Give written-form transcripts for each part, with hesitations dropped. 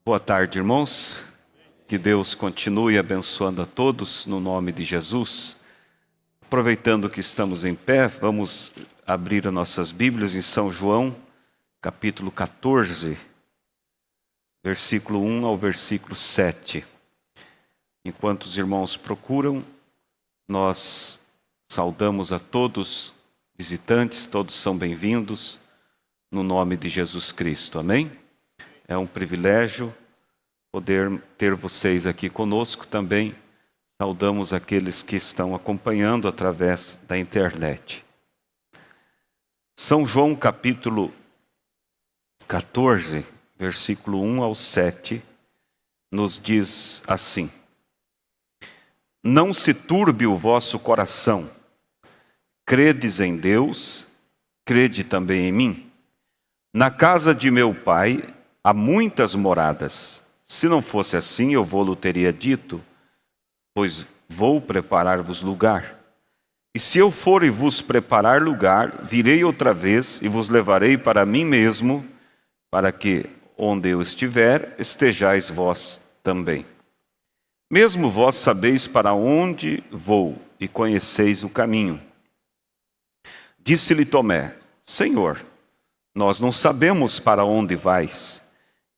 Boa tarde, irmãos. Que Deus continue abençoando a todos no nome de Jesus. Aproveitando que estamos em pé, vamos abrir as nossas Bíblias em São João, capítulo 14, versículo 1 ao versículo 7. Enquanto os irmãos procuram, nós saudamos a todos visitantes, todos são bem-vindos no nome de Jesus Cristo. Amém? É um privilégio poder ter vocês aqui conosco também. Saudamos aqueles que estão acompanhando através da internet. São João capítulo 14, versículo 1 ao 7, nos diz assim: Não se turbe o vosso coração. Credes em Deus, crede também em mim. Na casa de meu Pai há muitas moradas. Se não fosse assim, eu vou-lo teria dito, pois vou preparar-vos lugar. E se eu for e vos preparar lugar, virei outra vez e vos levarei para mim mesmo, para que, onde eu estiver, estejais vós também. Mesmo vós sabeis para onde vou e conheceis o caminho. Disse-lhe Tomé: Senhor, nós não sabemos para onde vais,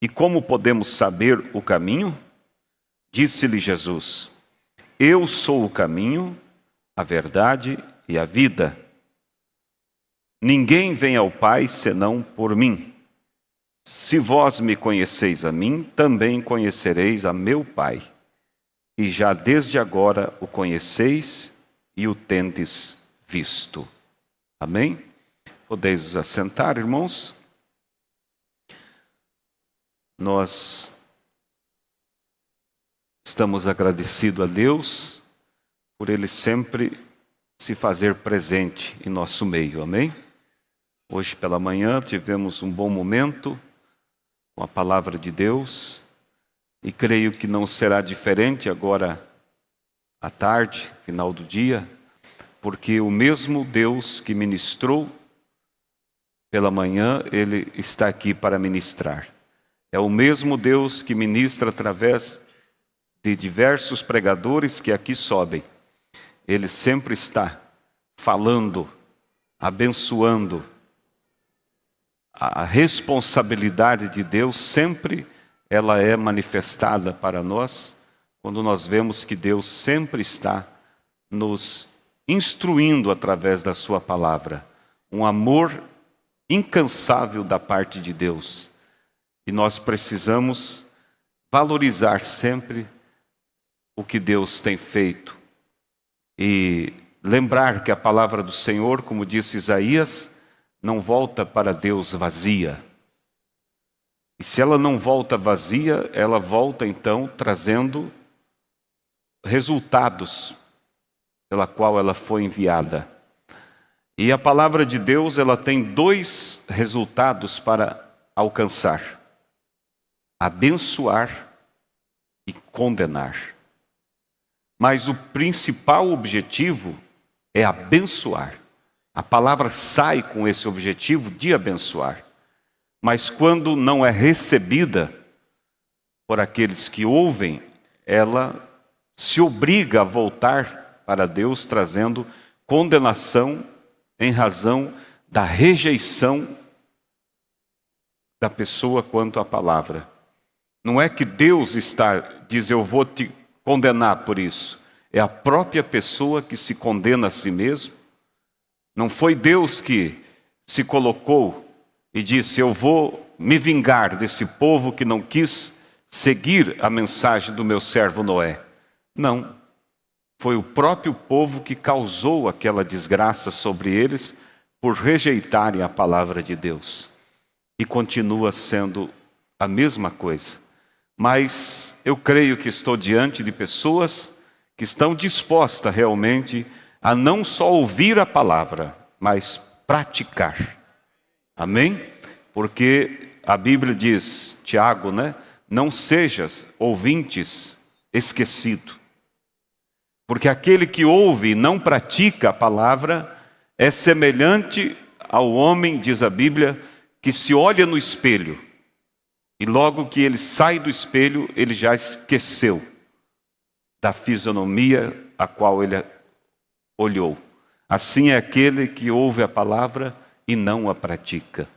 e como podemos saber o caminho? Disse-lhe Jesus: Eu sou o caminho, a verdade e a vida. Ninguém vem ao Pai senão por mim. Se vós me conheceis a mim, também conhecereis a meu Pai. E já desde agora o conheceis e o tendes visto. Amém? Podeis vos assentar, irmãos? Nós estamos agradecidos a Deus por Ele sempre se fazer presente em nosso meio, amém? Hoje pela manhã tivemos um bom momento com a palavra de Deus e creio que não será diferente agora à tarde, final do dia, porque o mesmo Deus que ministrou pela manhã, Ele está aqui para ministrar. É o mesmo Deus que ministra através de diversos pregadores que aqui sobem. Ele sempre está falando, abençoando. A responsabilidade de Deus sempre ela é manifestada para nós, quando nós vemos que Deus sempre está nos instruindo através da sua palavra. Um amor incansável da parte de Deus. E nós precisamos valorizar sempre o que Deus tem feito. E lembrar que a palavra do Senhor, como disse Isaías, não volta para Deus vazia. E se ela não volta vazia, ela volta então trazendo resultados pela qual ela foi enviada. E a palavra de Deus, ela tem dois resultados para alcançar: abençoar e condenar. Mas o principal objetivo é abençoar. A palavra sai com esse objetivo de abençoar. Mas quando não é recebida por aqueles que ouvem, ela se obriga a voltar para Deus trazendo condenação em razão da rejeição da pessoa quanto à palavra. Não é que Deus diz eu vou te condenar por isso. É a própria pessoa que se condena a si mesmo. Não foi Deus que se colocou e disse eu vou me vingar desse povo que não quis seguir a mensagem do meu servo Noé. Não. Foi o próprio povo que causou aquela desgraça sobre eles por rejeitarem a palavra de Deus. E continua sendo a mesma coisa. Mas eu creio que estou diante de pessoas que estão dispostas realmente a não só ouvir a palavra, mas praticar. Amém? Porque a Bíblia diz, Tiago, não sejas ouvintes esquecido. Porque aquele que ouve e não pratica a palavra é semelhante ao homem, diz a Bíblia, que se olha no espelho E logo que ele sai do espelho, ele já esqueceu da fisionomia a qual ele olhou. Assim é aquele que ouve a palavra e não a pratica.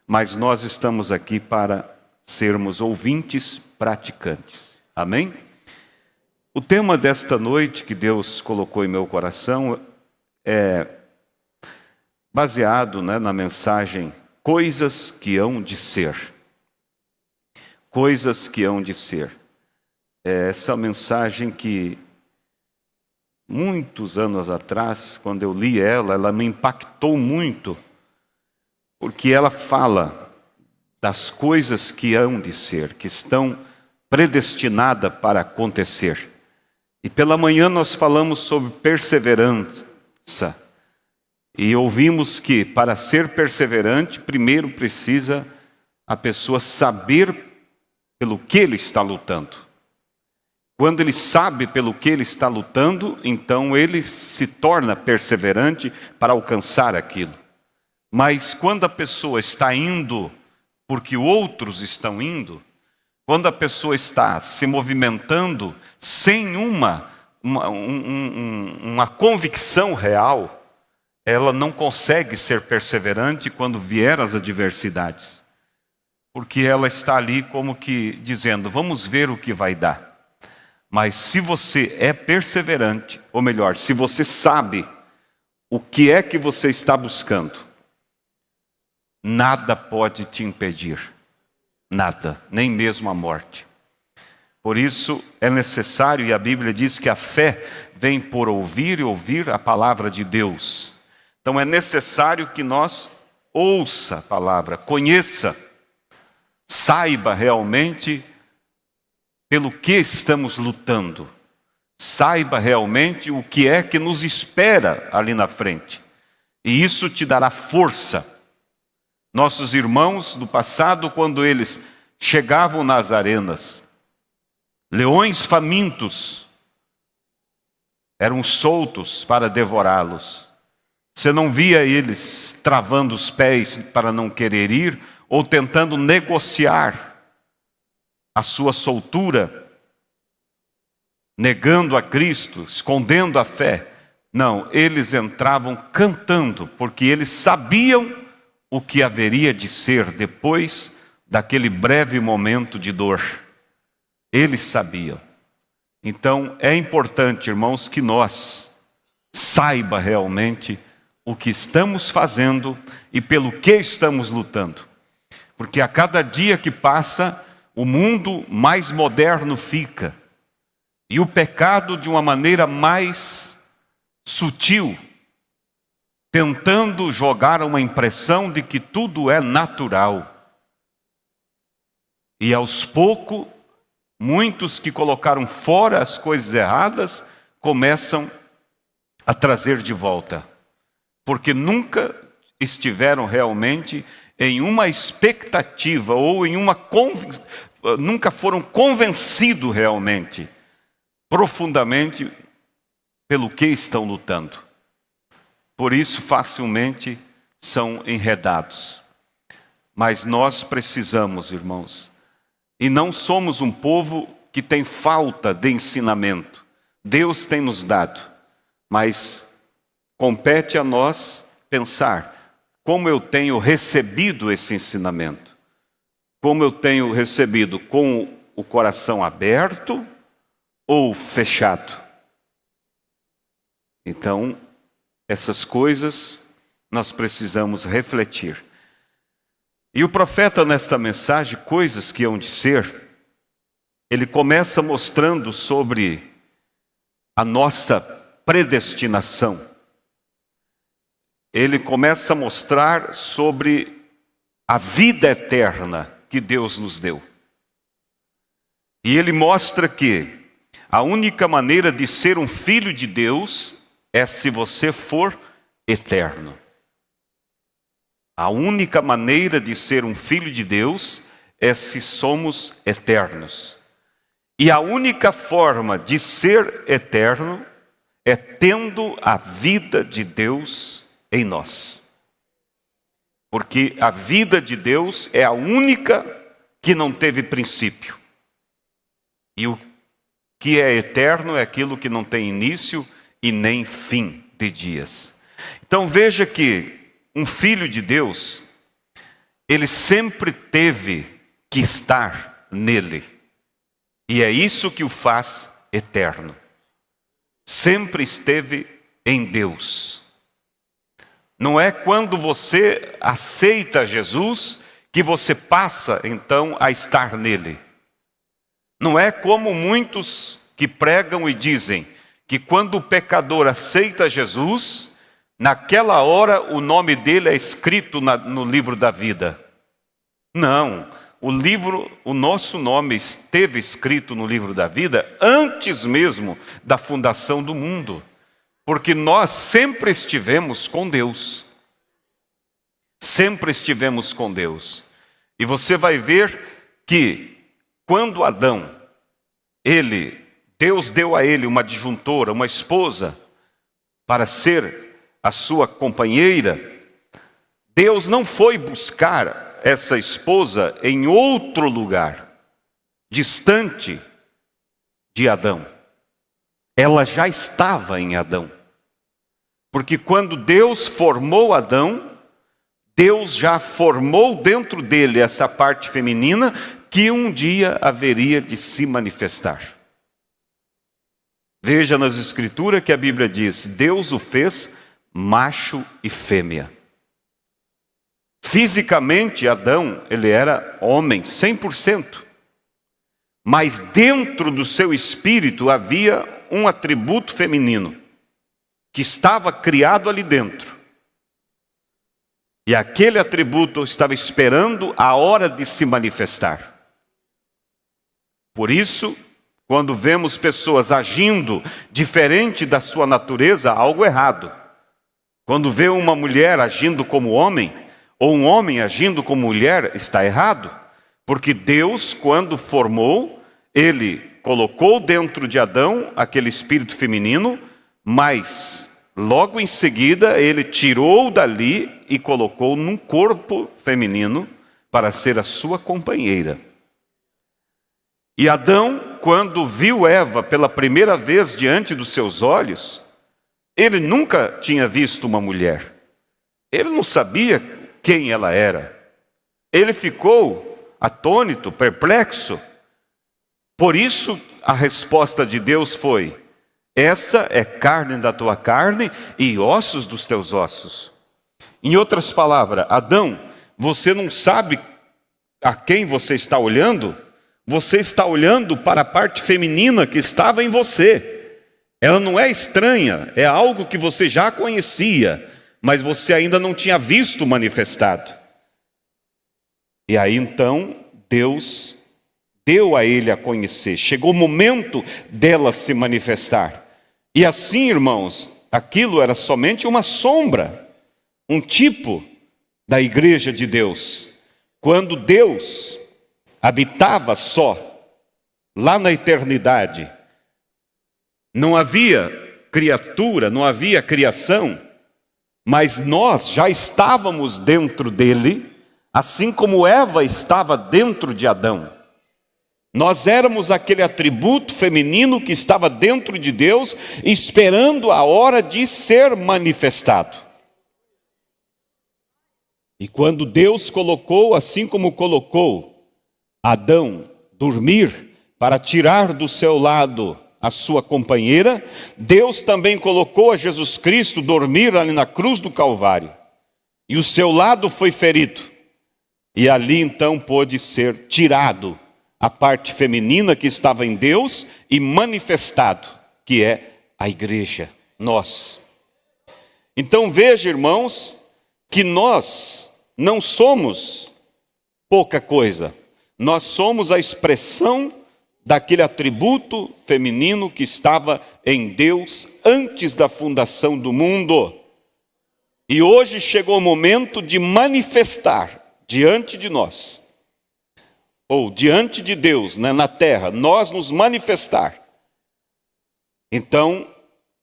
Mas nós estamos aqui para sermos ouvintes praticantes. Amém? O tema desta noite que Deus colocou em meu coração é baseado, na mensagem Coisas que hão de ser. Coisas que hão de ser. É essa mensagem que muitos anos atrás, quando eu li ela me impactou muito, porque ela fala das coisas que hão de ser, que estão predestinadas para acontecer. E pela manhã nós falamos sobre perseverança. E ouvimos que para ser perseverante, primeiro precisa a pessoa saber pelo que ele está lutando. Quando ele sabe pelo que ele está lutando, então ele se torna perseverante para alcançar aquilo. Mas quando a pessoa está indo porque outros estão indo, quando a pessoa está se movimentando sem uma convicção real, ela não consegue ser perseverante quando vier as adversidades. Porque ela está ali como que dizendo, vamos ver o que vai dar. Mas se você é perseverante, ou melhor, se você sabe o que é que você está buscando, nada pode te impedir. Nada, nem mesmo a morte. Por isso é necessário, e a Bíblia diz que a fé vem por ouvir e ouvir a palavra de Deus. Então é necessário que nós ouça a palavra, conheça, saiba realmente pelo que estamos lutando. Saiba realmente o que é que nos espera ali na frente. E isso te dará força. Nossos irmãos do passado, quando eles chegavam nas arenas, leões famintos eram soltos para devorá-los. Você não via eles travando os pés para não querer ir ou tentando negociar a sua soltura, negando a Cristo, escondendo a fé. Não, eles entravam cantando, porque eles sabiam o que haveria de ser depois daquele breve momento de dor. Eles sabiam. Então é importante, irmãos, que nós saiba realmente o que estamos fazendo e pelo que estamos lutando. Porque a cada dia que passa, o mundo mais moderno fica. E o pecado de uma maneira mais sutil, tentando jogar uma impressão de que tudo é natural. E aos poucos, muitos que colocaram fora as coisas erradas, começam a trazer de volta. Porque nunca estiveram realmente em uma expectativa ou em uma nunca foram convencidos realmente, profundamente, pelo que estão lutando. Por isso facilmente são enredados. Mas nós precisamos, irmãos, e não somos um povo que tem falta de ensinamento. Deus tem nos dado, mas compete a nós pensar como eu tenho recebido esse ensinamento. Como eu tenho recebido, com o coração aberto ou fechado? Então, essas coisas nós precisamos refletir. E o profeta, nesta mensagem, Coisas que hão de ser, ele começa mostrando sobre a nossa predestinação. Ele começa a mostrar sobre a vida eterna que Deus nos deu. E ele mostra que a única maneira de ser um filho de Deus é se você for eterno. A única maneira de ser um filho de Deus é se somos eternos. E a única forma de ser eterno é tendo a vida de Deus em nós. Porque a vida de Deus é a única que não teve princípio. E o que é eterno é aquilo que não tem início e nem fim de dias. Então veja que um filho de Deus, ele sempre teve que estar nele. E é isso que o faz eterno. Sempre esteve em Deus. Não é quando você aceita Jesus que você passa então a estar nele. Não é como muitos que pregam e dizem que quando o pecador aceita Jesus, naquela hora o nome dele é escrito no livro da vida. Não, o nosso nome esteve escrito no livro da vida antes mesmo da fundação do mundo, porque nós sempre estivemos com Deus. Sempre estivemos com Deus. E você vai ver que quando Adão, Deus deu a ele uma adjuntora, uma esposa, para ser a sua companheira, Deus não foi buscar essa esposa em outro lugar, distante de Adão. Ela já estava em Adão. Porque quando Deus formou Adão, Deus já formou dentro dele essa parte feminina que um dia haveria de se manifestar. Veja nas Escrituras que a Bíblia diz: Deus o fez macho e fêmea. Fisicamente, Adão, ele era homem 100%. Mas dentro do seu espírito havia um atributo feminino que estava criado ali dentro. E aquele atributo estava esperando a hora de se manifestar. Por isso, quando vemos pessoas agindo diferente da sua natureza, há algo errado. Quando vê uma mulher agindo como homem, ou um homem agindo como mulher, está errado. Porque Deus, quando formou, Ele colocou dentro de Adão aquele espírito feminino, mas logo em seguida Ele tirou dali e colocou num corpo feminino para ser a sua companheira. E Adão, quando viu Eva pela primeira vez diante dos seus olhos, ele nunca tinha visto uma mulher. Ele não sabia quem ela era. Ele ficou atônito, perplexo. Por isso, a resposta de Deus foi: essa é carne da tua carne e ossos dos teus ossos. Em outras palavras, Adão, você não sabe a quem você está olhando? Você está olhando para a parte feminina que estava em você. Ela não é estranha, é algo que você já conhecia, mas você ainda não tinha visto manifestado. E aí então, Deus deu a ele a conhecer. Chegou o momento dela se manifestar. E assim, irmãos, aquilo era somente uma sombra, um tipo da igreja de Deus. Quando Deus habitava só, lá na eternidade, não havia criatura, não havia criação, mas nós já estávamos dentro dele, assim como Eva estava dentro de Adão. Nós éramos aquele atributo feminino que estava dentro de Deus, esperando a hora de ser manifestado. E quando Deus colocou, assim como colocou Adão dormir para tirar do seu lado a sua companheira, Deus também colocou a Jesus Cristo dormir ali na cruz do Calvário. E o seu lado foi ferido. E ali então pôde ser tirado a parte feminina que estava em Deus e manifestado, que é a igreja, nós. Então veja, irmãos, que nós não somos pouca coisa. Nós somos a expressão daquele atributo feminino que estava em Deus antes da fundação do mundo. E hoje chegou o momento de manifestar diante de nós, ou diante de Deus, né, na terra, nós nos manifestar. Então,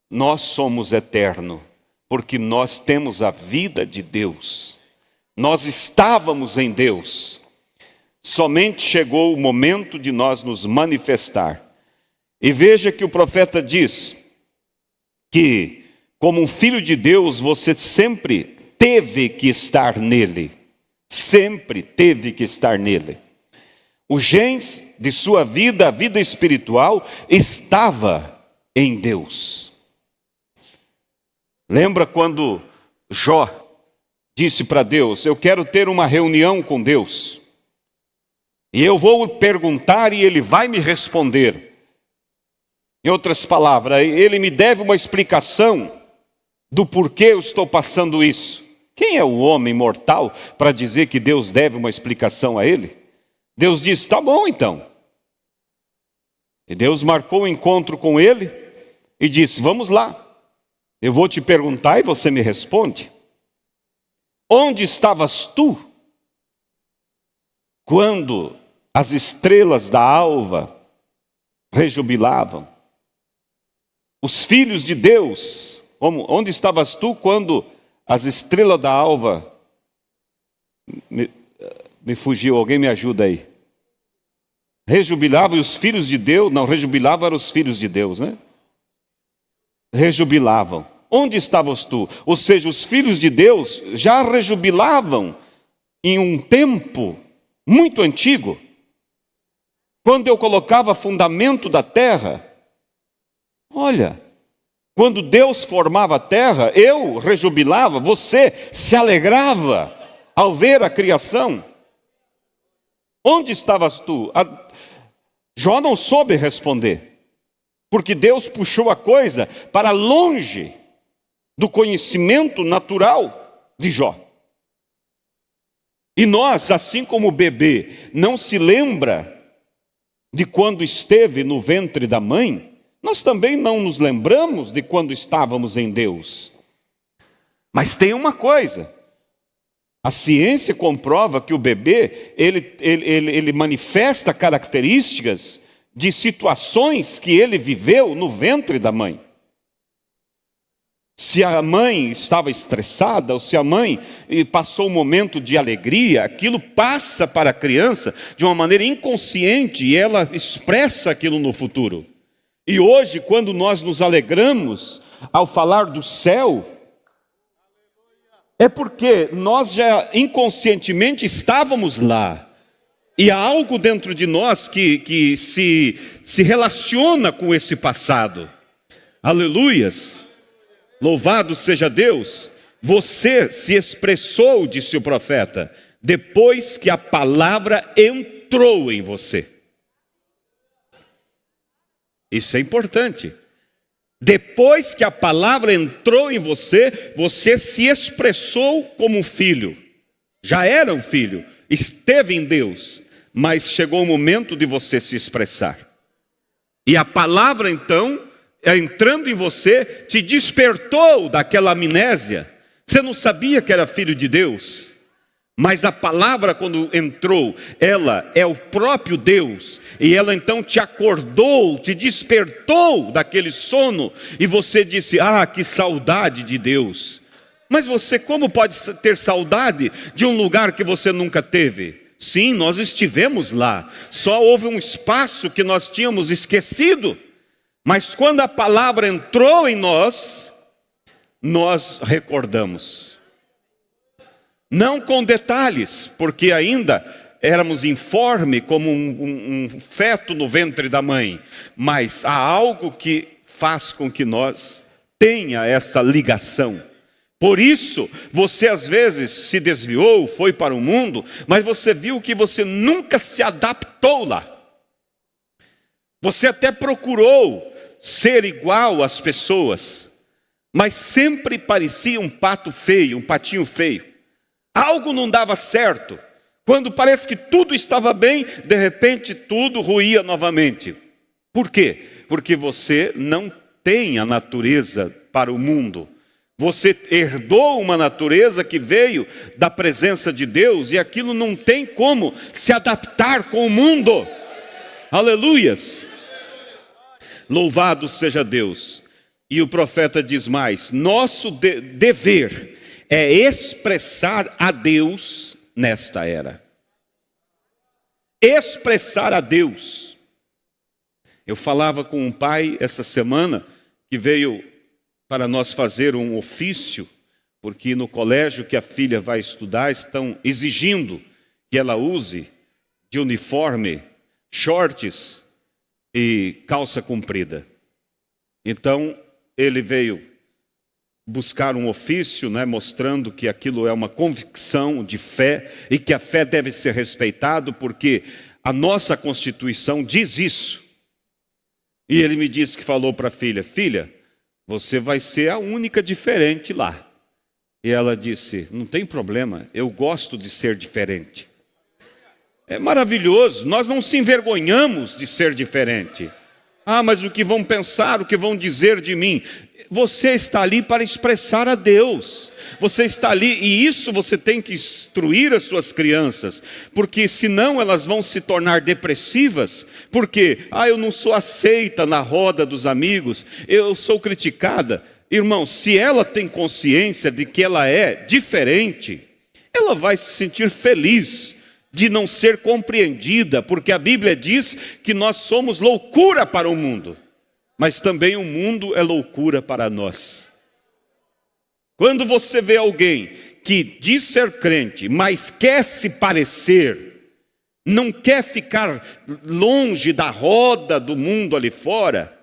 nós somos eternos, porque nós temos a vida de Deus. Nós estávamos em Deus. somente chegou o momento de nós nos manifestar. E veja que o profeta diz que, como um filho de Deus, você sempre teve que estar nele. Sempre teve que estar nele. O gens de sua vida, a vida espiritual, estava em Deus. Lembra quando Jó disse para Deus: eu quero ter uma reunião com Deus, e eu vou perguntar e ele vai me responder. Em outras palavras, ele me deve uma explicação do porquê eu estou passando isso. Quem é o homem mortal para dizer que Deus deve uma explicação a ele? Deus disse: tá bom então. E Deus marcou o encontro com ele e disse: vamos lá, eu vou te perguntar e você me responde. Onde estavas tu quando as estrelas da alva rejubilavam? Os filhos de Deus, onde estavas tu quando as estrelas da alva... Me fugiu, alguém me ajuda aí. Rejubilavam e os filhos de Deus... Não, rejubilavam eram os filhos de Deus, né? Rejubilavam. Onde estavas tu? Ou seja, os filhos de Deus já rejubilavam em um tempo muito antigo. Quando eu colocava fundamento da terra, olha, quando Deus formava a terra, eu rejubilava, você se alegrava ao ver a criação. Onde estavas tu? Jó não soube responder, porque Deus puxou a coisa para longe do conhecimento natural de Jó. E nós, assim como o bebê não se lembra de quando esteve no ventre da mãe, nós também não nos lembramos de quando estávamos em Deus. Mas tem uma coisa: a ciência comprova que o bebê, ele manifesta características de situações que ele viveu no ventre da mãe. Se a mãe estava estressada, ou se a mãe passou um momento de alegria, aquilo passa para a criança de uma maneira inconsciente e ela expressa aquilo no futuro. E hoje, quando nós nos alegramos ao falar do céu, é porque nós já inconscientemente estávamos lá. E há algo dentro de nós que se relaciona com esse passado. Aleluias! Louvado seja Deus! Você se expressou, disse o profeta, depois que a palavra entrou em você. Isso é importante. Depois que a palavra entrou em você, você se expressou como um filho. Já era um filho, esteve em Deus, mas chegou o momento de você se expressar. E a palavra então, entrando em você, te despertou daquela amnésia. Você não sabia que era filho de Deus, mas a palavra, quando entrou, ela é o próprio Deus, e ela então te acordou, te despertou daquele sono, e você disse: ah, que saudade de Deus. Mas você como pode ter saudade de um lugar que você nunca teve? Sim, nós estivemos lá, só houve um espaço que nós tínhamos esquecido. Mas quando a palavra entrou em nós, nós recordamos. Não com detalhes, porque ainda éramos informe como um feto no ventre da mãe. Mas há algo que faz com que nós tenha essa ligação. Por isso, você às vezes se desviou, foi para o mundo, mas você viu que você nunca se adaptou lá. Você até procurou ser igual às pessoas, mas sempre parecia um pato feio, um patinho feio. Algo não dava certo. Quando parece que tudo estava bem, de repente tudo ruía novamente. Por quê? Porque você não tem a natureza para o mundo. Você herdou uma natureza que veio da presença de Deus, e aquilo não tem como se adaptar com o mundo. Aleluias! Louvado seja Deus. E o profeta diz mais: nosso dever é expressar a Deus nesta era. expressar a Deus. Eu falava com um pai essa semana que veio para nós fazer um ofício, porque no colégio que a filha vai estudar estão exigindo que ela use de uniforme, shorts e calça comprida. Então ele veio buscar um ofício, mostrando que aquilo é uma convicção de fé e que a fé deve ser respeitada porque a nossa Constituição diz isso. E ele me disse que falou para a filha: filha, você vai ser a única diferente lá. E ela disse: não tem problema, eu gosto de ser diferente. É maravilhoso, nós não se envergonhamos de ser diferente. Ah, mas o que vão pensar, o que vão dizer de mim? Você está ali para expressar a Deus. Você está ali, e isso você tem que instruir as suas crianças, porque senão elas vão se tornar depressivas, porque eu não sou aceita na roda dos amigos, eu sou criticada. Irmão, se ela tem consciência de que ela é diferente, ela vai se sentir feliz de não ser compreendida, porque a Bíblia diz que nós somos loucura para o mundo, mas também o mundo é loucura para nós. Quando você vê alguém que diz ser crente, mas quer se parecer, não quer ficar longe da roda do mundo ali fora,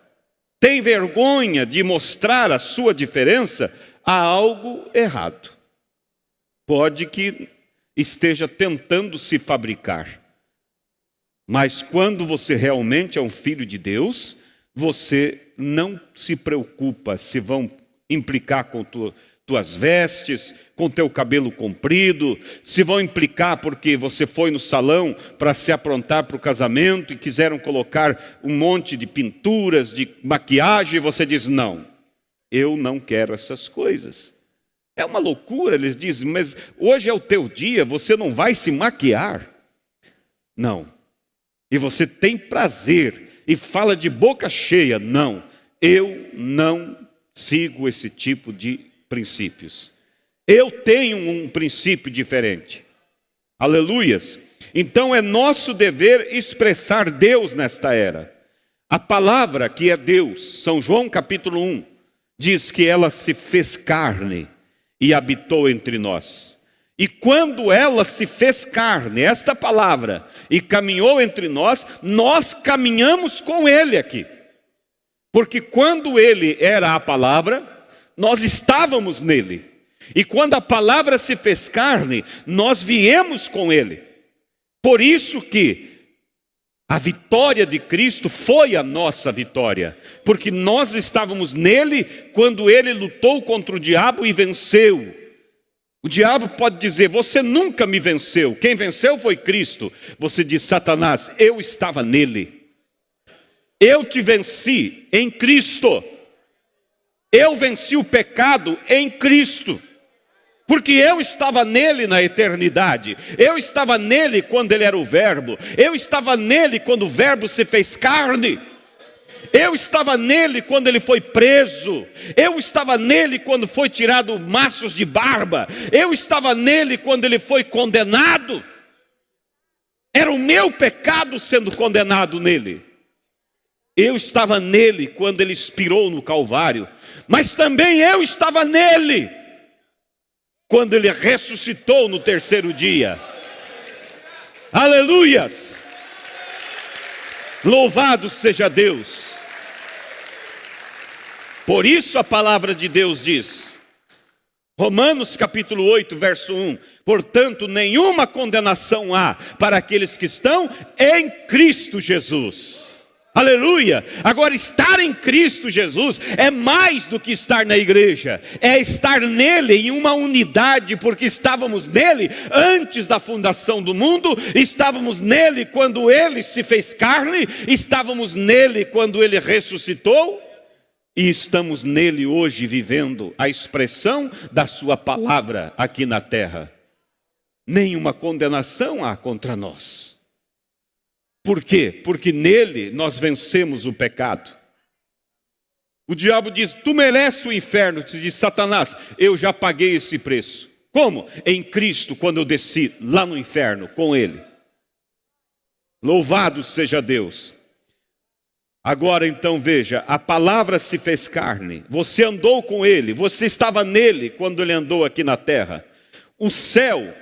tem vergonha de mostrar a sua diferença, há algo errado. Pode que esteja tentando se fabricar. Mas quando você realmente é um filho de Deus, você não se preocupa se vão implicar com tuas vestes, com teu cabelo comprido, se vão implicar porque você foi no salão para se aprontar para o casamento e quiseram colocar um monte de pinturas, de maquiagem, e você diz: não, eu não quero essas coisas. É uma loucura, eles dizem, mas hoje é o teu dia, você não vai se maquiar? Não. E você tem prazer e fala de boca cheia: não, eu não sigo esse tipo de princípios. Eu tenho um princípio diferente. Aleluias. Então é nosso dever expressar Deus nesta era. A palavra que é Deus, São João capítulo 1, diz que ela se fez carne e habitou entre nós. E quando ela se fez carne, esta palavra, e caminhou entre nós, nós caminhamos com Ele aqui. Porque quando Ele era a palavra, nós estávamos nele. E quando a palavra se fez carne, nós viemos com Ele. Por isso que a vitória de Cristo foi a nossa vitória, porque nós estávamos nele quando ele lutou contra o diabo e venceu. O diabo pode dizer: você nunca me venceu, quem venceu foi Cristo. Você diz: Satanás, eu estava nele. Eu te venci em Cristo. Eu venci o pecado em Cristo. Porque eu estava nele na eternidade. Eu estava nele quando ele era o verbo. Eu estava nele quando o verbo se fez carne. Eu estava nele quando ele foi preso. Eu estava nele quando foi tirado maços de barba. Eu estava nele quando ele foi condenado. Era o meu pecado sendo condenado nele. Eu estava nele quando ele expirou no Calvário. Mas também eu estava nele quando ele ressuscitou no terceiro dia. Aleluias! Louvado seja Deus. Por isso a palavra de Deus diz, Romanos capítulo 8, verso 1, portanto nenhuma condenação há para aqueles que estão em Cristo Jesus. Aleluia! Agora, estar em Cristo Jesus é mais do que estar na igreja. É estar nele em uma unidade, porque estávamos nele antes da fundação do mundo, estávamos nele quando ele se fez carne, estávamos nele quando ele ressuscitou, e estamos nele hoje vivendo a expressão da sua palavra aqui na terra. Nenhuma condenação há contra nós. Por quê? Porque nele nós vencemos o pecado. O diabo diz: tu mereces o inferno. Tu diz: Satanás, eu já paguei esse preço. Como? Em Cristo, quando eu desci lá no inferno com ele. Louvado seja Deus. Agora então veja, a palavra se fez carne, você andou com ele, você estava nele quando ele andou aqui na terra. O céu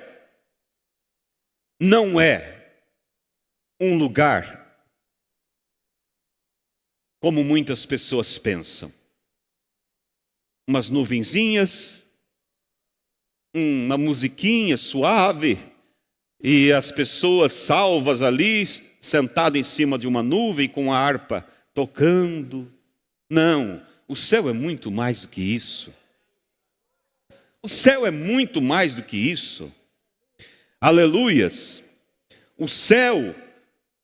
não é um lugar como muitas pessoas pensam. Umas nuvenzinhas, uma musiquinha suave, e as pessoas salvas ali, sentadas em cima de uma nuvem com a harpa tocando. Não, o céu é muito mais do que isso. O céu é muito mais do que isso. Aleluias. O céu,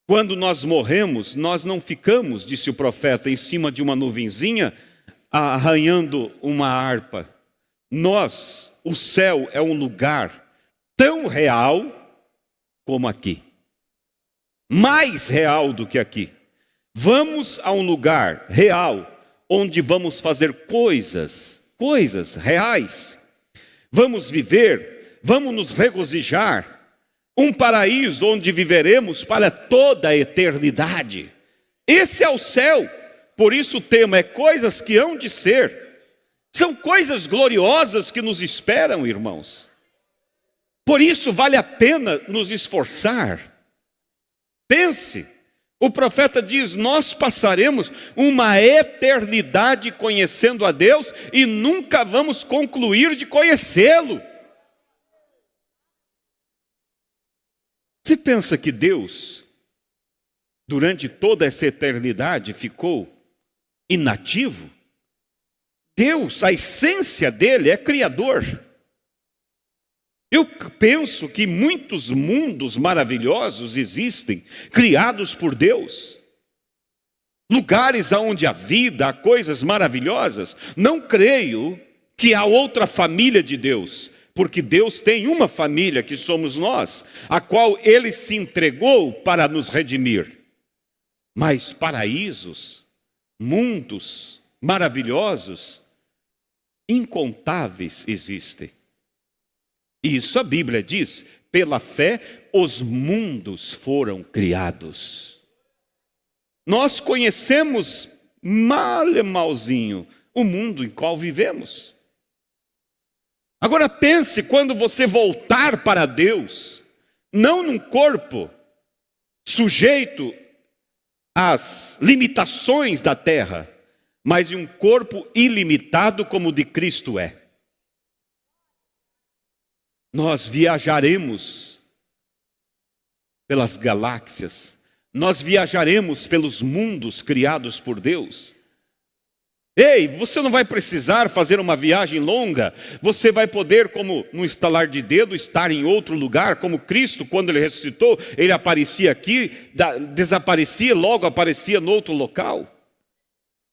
quando nós morremos, nós não ficamos, disse o profeta, em cima de uma nuvenzinha, arranhando uma harpa. O céu é um lugar tão real como aqui. Mais real do que aqui. Vamos a um lugar real, onde vamos fazer coisas reais. Vamos viver, vamos nos regozijar. Um paraíso onde viveremos para toda a eternidade. Esse é o céu. Por isso o tema é coisas que hão de ser. São coisas gloriosas que nos esperam, irmãos. Por isso vale a pena nos esforçar. Pense, o profeta diz, nós passaremos uma eternidade conhecendo a Deus e nunca vamos concluir de conhecê-lo. Você pensa que Deus, durante toda essa eternidade, ficou inativo? Deus, a essência dele é criador. Eu penso que muitos mundos maravilhosos existem, criados por Deus. Lugares onde há vida, há coisas maravilhosas. Não creio que há outra família de Deus, porque Deus tem uma família que somos nós, a qual Ele se entregou para nos redimir. Mas paraísos, mundos maravilhosos, incontáveis existem. Isso a Bíblia diz, pela fé os mundos foram criados. Nós conhecemos malzinho o mundo em qual vivemos. Agora pense quando você voltar para Deus, não num corpo sujeito às limitações da terra, mas em um corpo ilimitado como o de Cristo é. Nós viajaremos pelas galáxias, nós viajaremos pelos mundos criados por Deus. Ei, você não vai precisar fazer uma viagem longa, você vai poder, como no estalar de dedo, estar em outro lugar, como Cristo, quando Ele ressuscitou, Ele aparecia aqui, desaparecia, logo aparecia no outro local.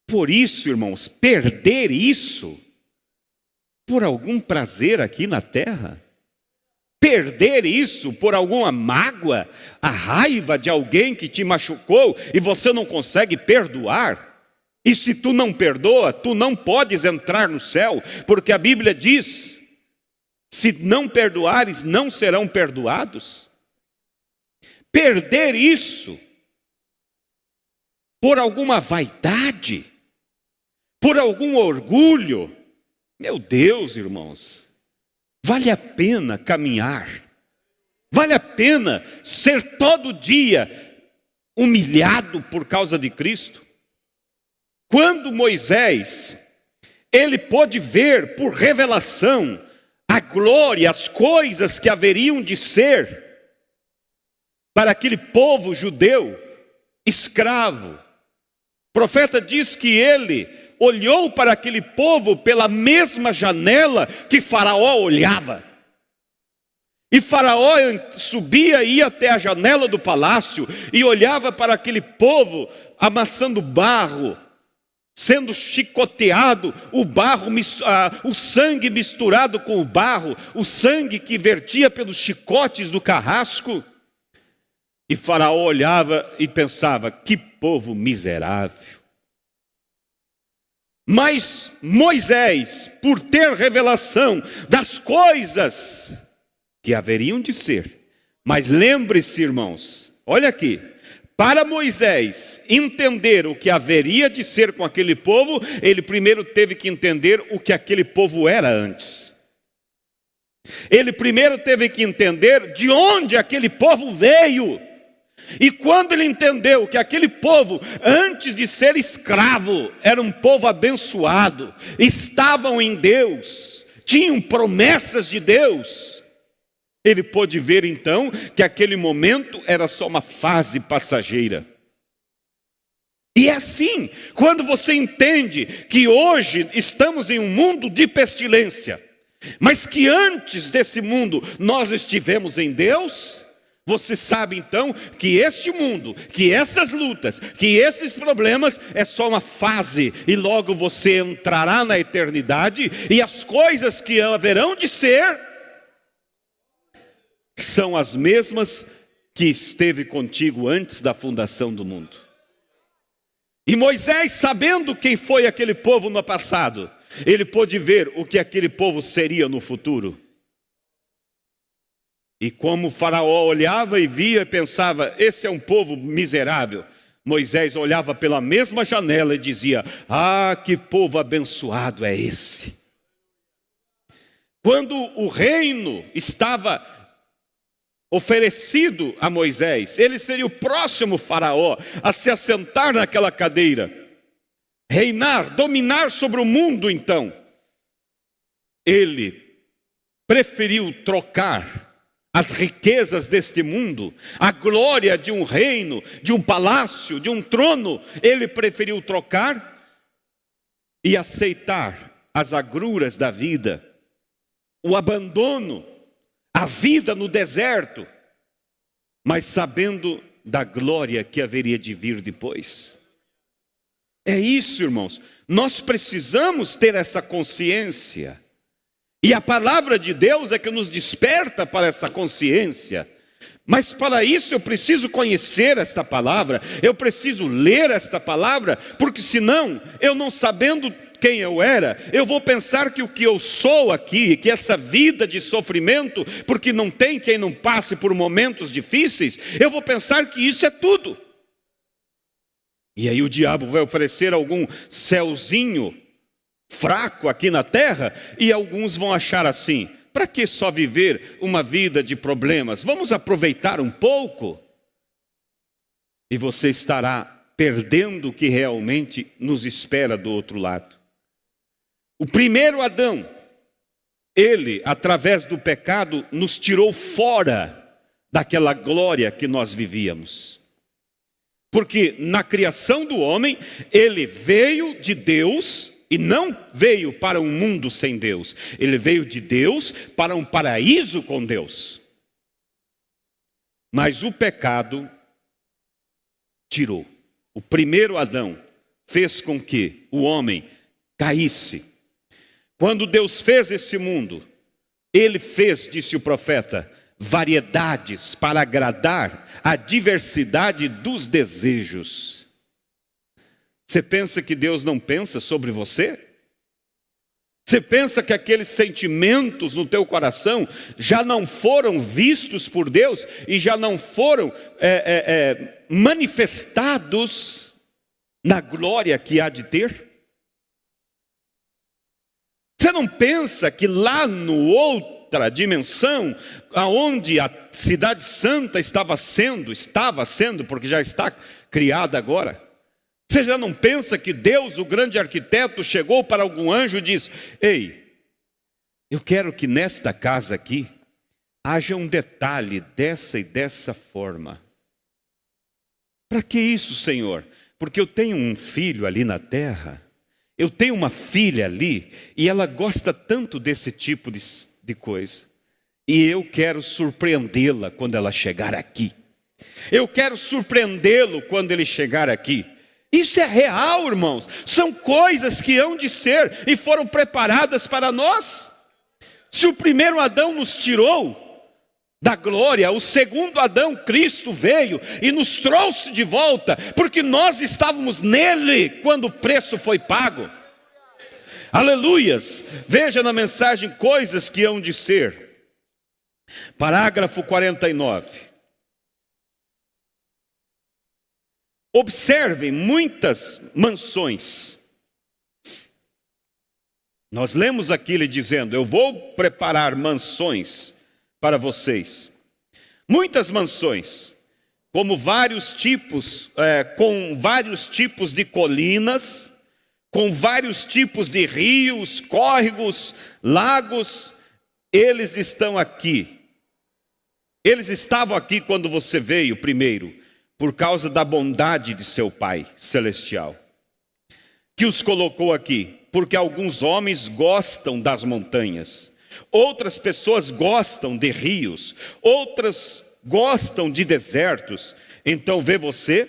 Por isso, irmãos, perder isso, por algum prazer aqui na terra, perder isso por alguma mágoa, a raiva de alguém que te machucou e você não consegue perdoar. E se tu não perdoa, tu não podes entrar no céu, porque a Bíblia diz, se não perdoares, não serão perdoados. Perder isso por alguma vaidade, por algum orgulho, meu Deus, irmãos, vale a pena caminhar, vale a pena ser todo dia humilhado por causa de Cristo. Quando Moisés, ele pôde ver por revelação a glória, as coisas que haveriam de ser para aquele povo judeu, escravo. O profeta diz que ele olhou para aquele povo pela mesma janela que Faraó olhava. E Faraó subia e ia até a janela do palácio e olhava para aquele povo amassando barro, sendo chicoteado, o barro, o sangue misturado com o barro, o sangue que vertia pelos chicotes do carrasco. E Faraó olhava e pensava, que povo miserável. Mas Moisés, por ter revelação das coisas que haveriam de ser, mas lembre-se, irmãos, olha aqui, para Moisés entender o que haveria de ser com aquele povo, ele primeiro teve que entender o que aquele povo era antes. Ele primeiro teve que entender de onde aquele povo veio. E quando ele entendeu que aquele povo, antes de ser escravo, era um povo abençoado, estavam em Deus, tinham promessas de Deus, ele pôde ver então que aquele momento era só uma fase passageira. E é assim, quando você entende que hoje estamos em um mundo de pestilência, mas que antes desse mundo nós estivemos em Deus, você sabe então que este mundo, que essas lutas, que esses problemas é só uma fase, e logo você entrará na eternidade, e as coisas que haverão de ser são as mesmas que esteve contigo antes da fundação do mundo. E Moisés, sabendo quem foi aquele povo no passado, ele pôde ver o que aquele povo seria no futuro. E como o faraó olhava e via e pensava, esse é um povo miserável, Moisés olhava pela mesma janela e dizia, ah, que povo abençoado é esse. Quando o reino estava oferecido a Moisés, ele seria o próximo faraó a se assentar naquela cadeira, reinar, dominar sobre o mundo. Então ele preferiu trocar as riquezas deste mundo, a glória de um reino, de um palácio, de um trono, ele preferiu trocar e aceitar as agruras da vida, o abandono, a vida no deserto, mas sabendo da glória que haveria de vir depois. É isso, irmãos, nós precisamos ter essa consciência. E a palavra de Deus é que nos desperta para essa consciência. Mas para isso eu preciso conhecer esta palavra, eu preciso ler esta palavra, porque senão, eu não sabendo quem eu era, eu vou pensar que o que eu sou aqui, que essa vida de sofrimento, porque não tem quem não passe por momentos difíceis, eu vou pensar que isso é tudo. E aí o diabo vai oferecer algum céuzinho fraco aqui na terra, e alguns vão achar assim, para que só viver uma vida de problemas? Vamos aproveitar um pouco. E você estará perdendo o que realmente nos espera do outro lado. O primeiro Adão, ele, através do pecado, nos tirou fora daquela glória que nós vivíamos. Porque na criação do homem, ele veio de Deus e não veio para um mundo sem Deus. Ele veio de Deus para um paraíso com Deus. Mas o pecado tirou. O primeiro Adão fez com que o homem caísse. Quando Deus fez esse mundo, ele fez, disse o profeta, variedades para agradar a diversidade dos desejos. Você pensa que Deus não pensa sobre você? Você pensa que aqueles sentimentos no teu coração já não foram vistos por Deus e já não foram manifestados na glória que há de ter? Você não pensa que lá no outra dimensão, aonde a cidade santa estava sendo, porque já está criada agora, você já não pensa que Deus, o grande arquiteto, chegou para algum anjo e disse, ei, eu quero que nesta casa aqui haja um detalhe dessa e dessa forma. Para que isso, Senhor? Porque eu tenho um filho ali na terra, eu tenho uma filha ali, e ela gosta tanto desse tipo de coisa. E eu quero surpreendê-la quando ela chegar aqui. Eu quero surpreendê-lo quando ele chegar aqui. Isso é real, irmãos. São coisas que hão de ser e foram preparadas para nós. Se o primeiro Adão nos tirou da glória, o segundo Adão, Cristo, veio e nos trouxe de volta, porque nós estávamos nele quando o preço foi pago. Aleluias! Veja na mensagem coisas que hão de ser. Parágrafo 49. Observem muitas mansões. Nós lemos aqui ele dizendo: eu vou preparar mansões para vocês. Muitas mansões, como vários tipos, com vários tipos de colinas, com vários tipos de rios, córregos, lagos. Eles estão aqui. Eles estavam aqui quando você veio primeiro, por causa da bondade de seu Pai Celestial, que os colocou aqui, porque alguns homens gostam das montanhas, outras pessoas gostam de rios, outras gostam de desertos. Então vê você,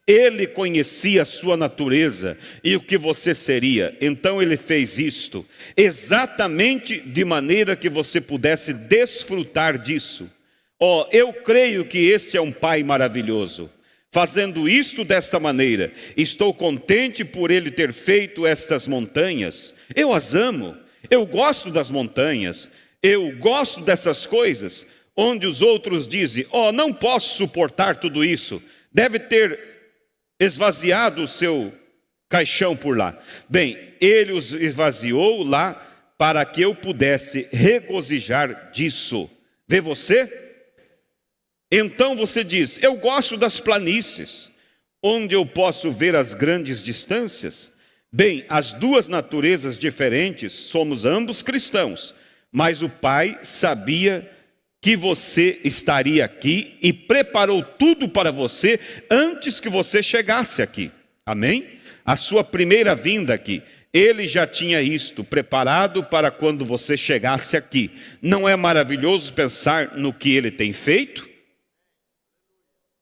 ele conhecia a sua natureza e o que você seria. Então ele fez isto, exatamente de maneira que você pudesse desfrutar disso. Eu creio que este é um Pai maravilhoso. Fazendo isto desta maneira, estou contente por ele ter feito estas montanhas. Eu as amo, eu gosto das montanhas, eu gosto dessas coisas, onde os outros dizem: não posso suportar tudo isso, deve ter esvaziado o seu caixão por lá. Bem, ele os esvaziou lá para que eu pudesse regozijar disso. Vê você? Então você diz: eu gosto das planícies, onde eu posso ver as grandes distâncias. Bem, as duas naturezas diferentes, somos ambos cristãos, mas o Pai sabia que você estaria aqui e preparou tudo para você antes que você chegasse aqui. Amém? A sua primeira vinda aqui, ele já tinha isto preparado para quando você chegasse aqui. Não é maravilhoso pensar no que ele tem feito?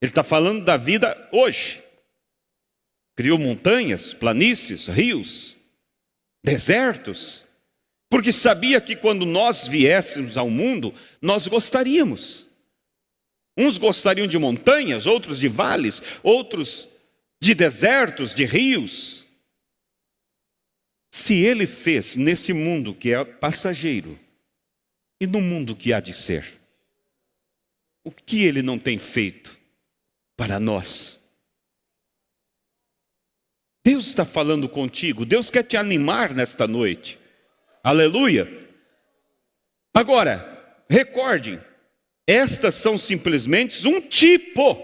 Ele está falando da vida hoje. Criou montanhas, planícies, rios, desertos, porque sabia que quando nós viéssemos ao mundo, nós gostaríamos. Uns gostariam de montanhas, outros de vales, outros de desertos, de rios. Se ele fez nesse mundo que é passageiro, e no mundo que há de ser, o que ele não tem feito para nós? Deus está falando contigo, Deus quer te animar nesta noite. Aleluia! Agora, recordem, estas são simplesmente um tipo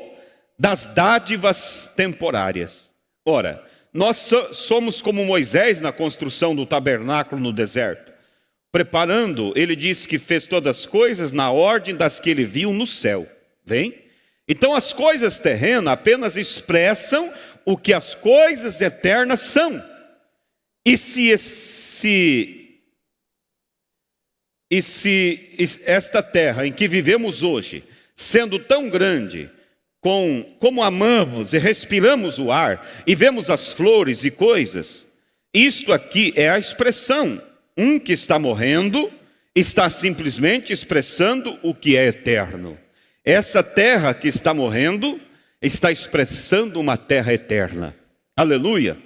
das dádivas temporárias. Ora, nós somos como Moisés na construção do tabernáculo no deserto. Preparando, ele disse que fez todas as coisas na ordem das que ele viu no céu. Vem? Então as coisas terrenas apenas expressam o que as coisas eternas são. E se esta terra em que vivemos hoje, sendo tão grande, como amamos e respiramos o ar, e vemos as flores e coisas, isto aqui é a expressão. Um que está morrendo está simplesmente expressando o que é eterno. Essa terra que está morrendo está expressando uma terra eterna. Aleluia!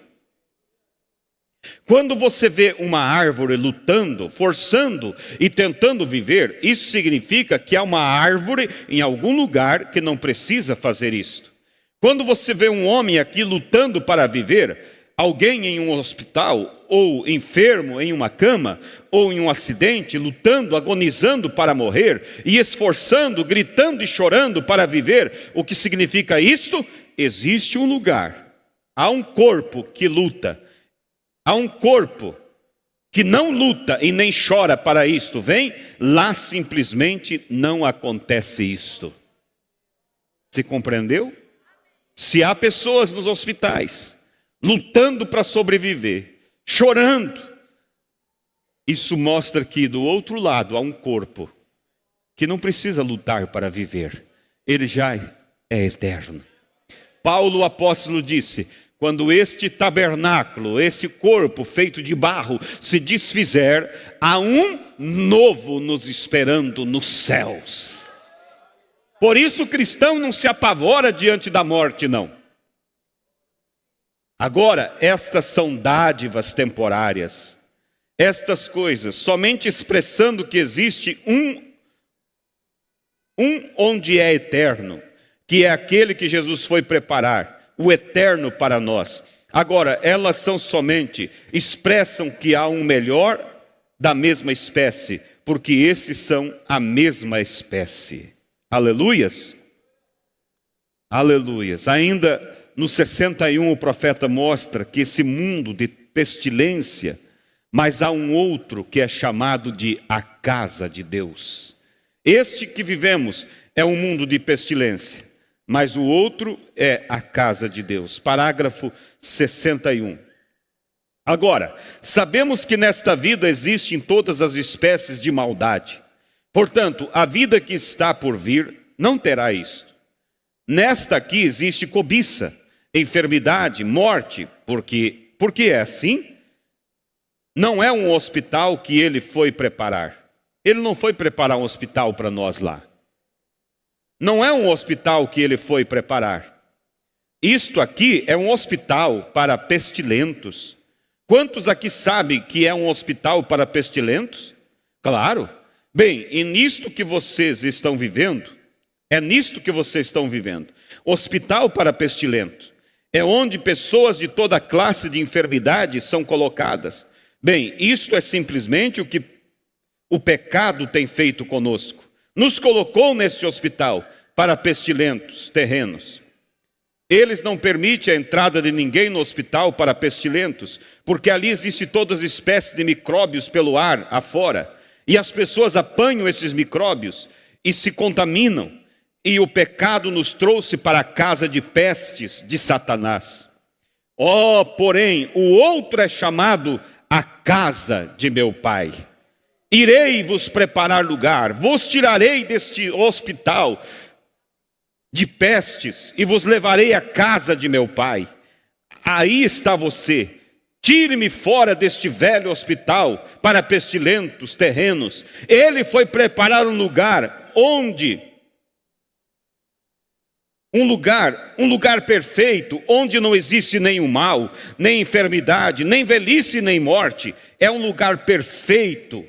Quando você vê uma árvore lutando, forçando e tentando viver, isso significa que há uma árvore em algum lugar que não precisa fazer isto. Quando você vê um homem aqui lutando para viver, alguém em um hospital, ou enfermo em uma cama, ou em um acidente, lutando, agonizando para morrer, e esforçando, gritando e chorando para viver, o que significa isto? Existe um lugar, há um corpo que luta, há um corpo que não luta e nem chora para isto, vem? Lá simplesmente não acontece isto. Se compreendeu? Se há pessoas nos hospitais lutando para sobreviver, chorando, isso mostra que do outro lado há um corpo que não precisa lutar para viver, ele já é eterno. Paulo, o apóstolo, disse: quando este tabernáculo, esse corpo feito de barro se desfizer, há um novo nos esperando nos céus. Por isso o cristão não se apavora diante da morte, não. Agora, estas são dádivas temporárias. Estas coisas, somente expressando que existe um onde é eterno, que é aquele que Jesus foi preparar. o eterno para nós. Agora, elas expressam que há um melhor da mesma espécie, porque esses são a mesma espécie. Aleluias? Aleluias. Ainda no 61 o profeta mostra que esse mundo de pestilência, mas há um outro que é chamado de a casa de Deus. Este que vivemos é um mundo de pestilência, mas o outro é a casa de Deus. Parágrafo 61. Agora, sabemos que nesta vida existem todas as espécies de maldade. Portanto, a vida que está por vir não terá isto. Nesta aqui existe cobiça, enfermidade, morte, porque é assim. Não é um hospital que ele foi preparar. Ele não foi preparar um hospital para nós lá. Não é um hospital que ele foi preparar. Isto aqui é um hospital para pestilentos. Quantos aqui sabem que é um hospital para pestilentos? Claro. Bem, e nisto que vocês estão vivendo, é nisto que vocês estão vivendo. Hospital para pestilentos. É onde pessoas de toda classe de enfermidade são colocadas. Bem, isto é simplesmente o que o pecado tem feito conosco. Nos colocou nesse hospital para pestilentos terrenos. Eles não permitem a entrada de ninguém no hospital para pestilentos, porque ali existe todas as espécies de micróbios pelo ar afora. E as pessoas apanham esses micróbios e se contaminam. E o pecado nos trouxe para a casa de pestes de Satanás. Porém, o outro é chamado a casa de meu Pai. Irei vos preparar lugar, vos tirarei deste hospital de pestes e vos levarei à casa de meu Pai. Aí está você. Tire-me fora deste velho hospital para pestilentos terrenos. Ele foi preparar um lugar onde... Um lugar perfeito, onde não existe nenhum mal, nem enfermidade, nem velhice, nem morte. É um lugar perfeito,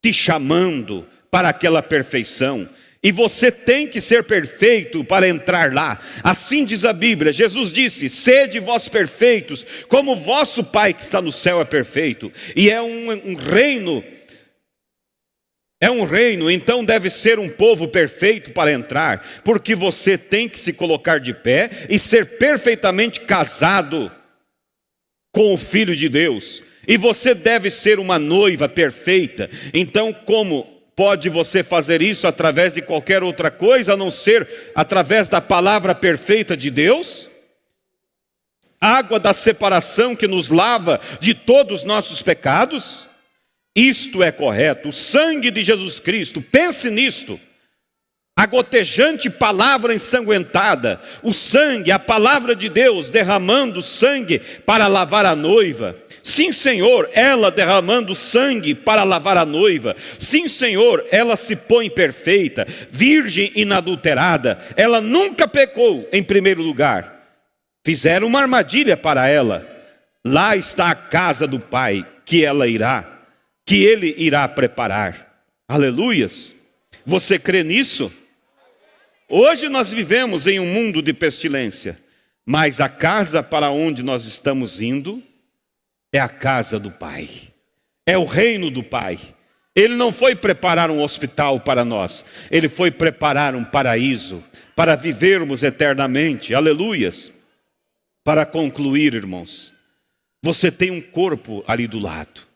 te chamando para aquela perfeição. E você tem que ser perfeito para entrar lá. Assim diz a Bíblia. Jesus disse: sede vós perfeitos, como vosso Pai que está no céu é perfeito. E é um reino. É um reino, então deve ser um povo perfeito para entrar, porque você tem que se colocar de pé e ser perfeitamente casado com o Filho de Deus. E você deve ser uma noiva perfeita. Então, como pode você fazer isso através de qualquer outra coisa, a não ser através da palavra perfeita de Deus? Água da separação que nos lava de todos os nossos pecados? Isto é correto, o sangue de Jesus Cristo, pense nisto. A gotejante palavra ensanguentada, o sangue, a palavra de Deus derramando sangue para lavar a noiva. Sim, Senhor, ela derramando sangue para lavar a noiva. Sim, Senhor, ela se põe perfeita, virgem inadulterada. Ela nunca pecou em primeiro lugar. Fizeram uma armadilha para ela. Lá está a casa do Pai que ele irá preparar. Aleluias. Você crê nisso? Hoje nós vivemos em um mundo de pestilência, mas a casa para onde nós estamos indo é a casa do Pai. É o reino do Pai. Ele não foi preparar um hospital para nós. Ele foi preparar um paraíso para vivermos eternamente. Aleluias. Para concluir, irmãos, você tem um corpo ali do lado.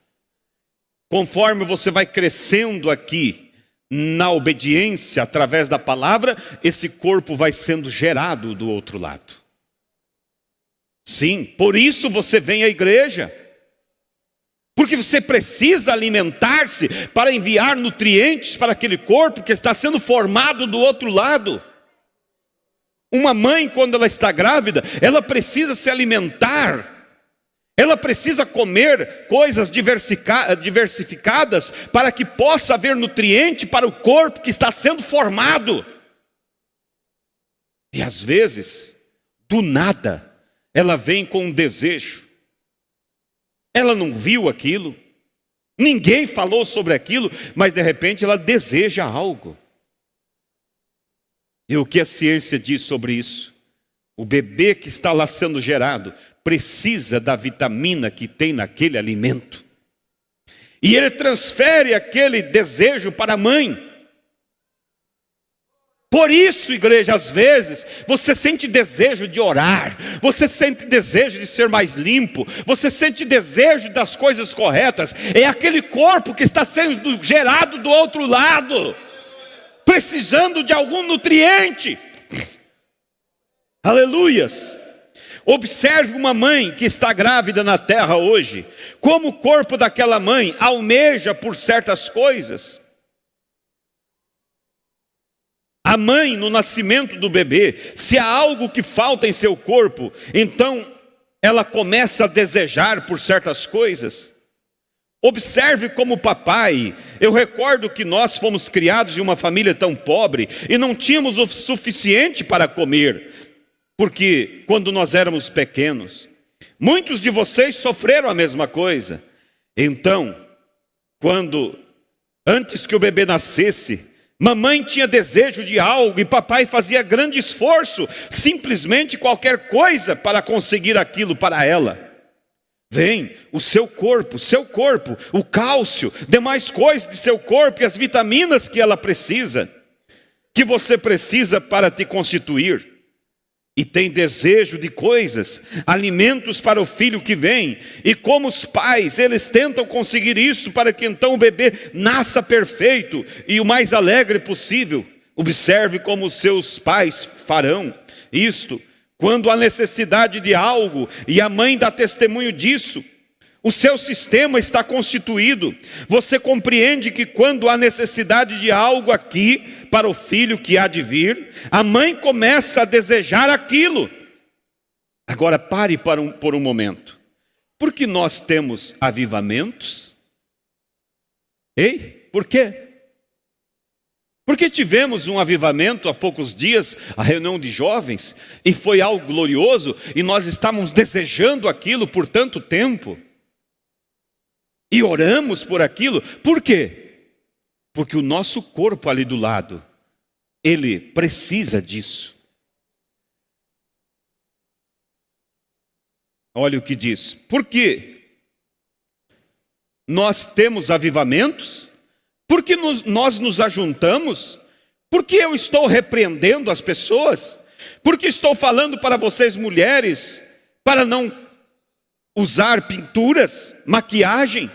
Conforme você vai crescendo aqui na obediência através da palavra, esse corpo vai sendo gerado do outro lado. Sim, por isso você vem à igreja. Porque você precisa alimentar-se para enviar nutrientes para aquele corpo que está sendo formado do outro lado. Uma mãe, quando ela está grávida, ela precisa se alimentar. Ela precisa comer coisas diversificadas para que possa haver nutriente para o corpo que está sendo formado. E às vezes, do nada, ela vem com um desejo. Ela não viu aquilo, ninguém falou sobre aquilo, mas de repente ela deseja algo. E o que a ciência diz sobre isso? O bebê que está lá sendo gerado precisa da vitamina que tem naquele alimento. E ele transfere aquele desejo para a mãe. Por isso, igreja, às vezes, você sente desejo de orar, você sente desejo de ser mais limpo, você sente desejo das coisas corretas. É aquele corpo que está sendo gerado do outro lado, precisando de algum nutriente. Aleluias! Observe uma mãe que está grávida na terra hoje, como o corpo daquela mãe almeja por certas coisas. A mãe, no nascimento do bebê, se há algo que falta em seu corpo, então ela começa a desejar por certas coisas. Observe como o papai, eu recordo que nós fomos criados em uma família tão pobre e não tínhamos o suficiente para comer, porque quando nós éramos pequenos, muitos de vocês sofreram a mesma coisa. Então, antes que o bebê nascesse, mamãe tinha desejo de algo e papai fazia grande esforço, simplesmente qualquer coisa para conseguir aquilo para ela. Vem o seu corpo, o cálcio, demais coisas de seu corpo e as vitaminas que ela precisa, que você precisa para te constituir. E tem desejo de coisas, alimentos para o filho que vem. E como os pais, eles tentam conseguir isso para que então o bebê nasça perfeito e o mais alegre possível. Observe como os seus pais farão isto. Quando há necessidade de algo e a mãe dá testemunho disso, o seu sistema está constituído. Você compreende que quando há necessidade de algo aqui para o filho que há de vir, a mãe começa a desejar aquilo. Agora pare por um momento. Por que nós temos avivamentos? Ei, por quê? Porque tivemos um avivamento há poucos dias, a reunião de jovens, e foi algo glorioso, e nós estávamos desejando aquilo por tanto tempo. E oramos por aquilo. Por quê? Porque o nosso corpo ali do lado, ele precisa disso. Olha o que diz. Por quê? Nós temos avivamentos? Porque nós nos ajuntamos? Porque eu estou repreendendo as pessoas? Porque estou falando para vocês mulheres para não usar pinturas, maquiagem?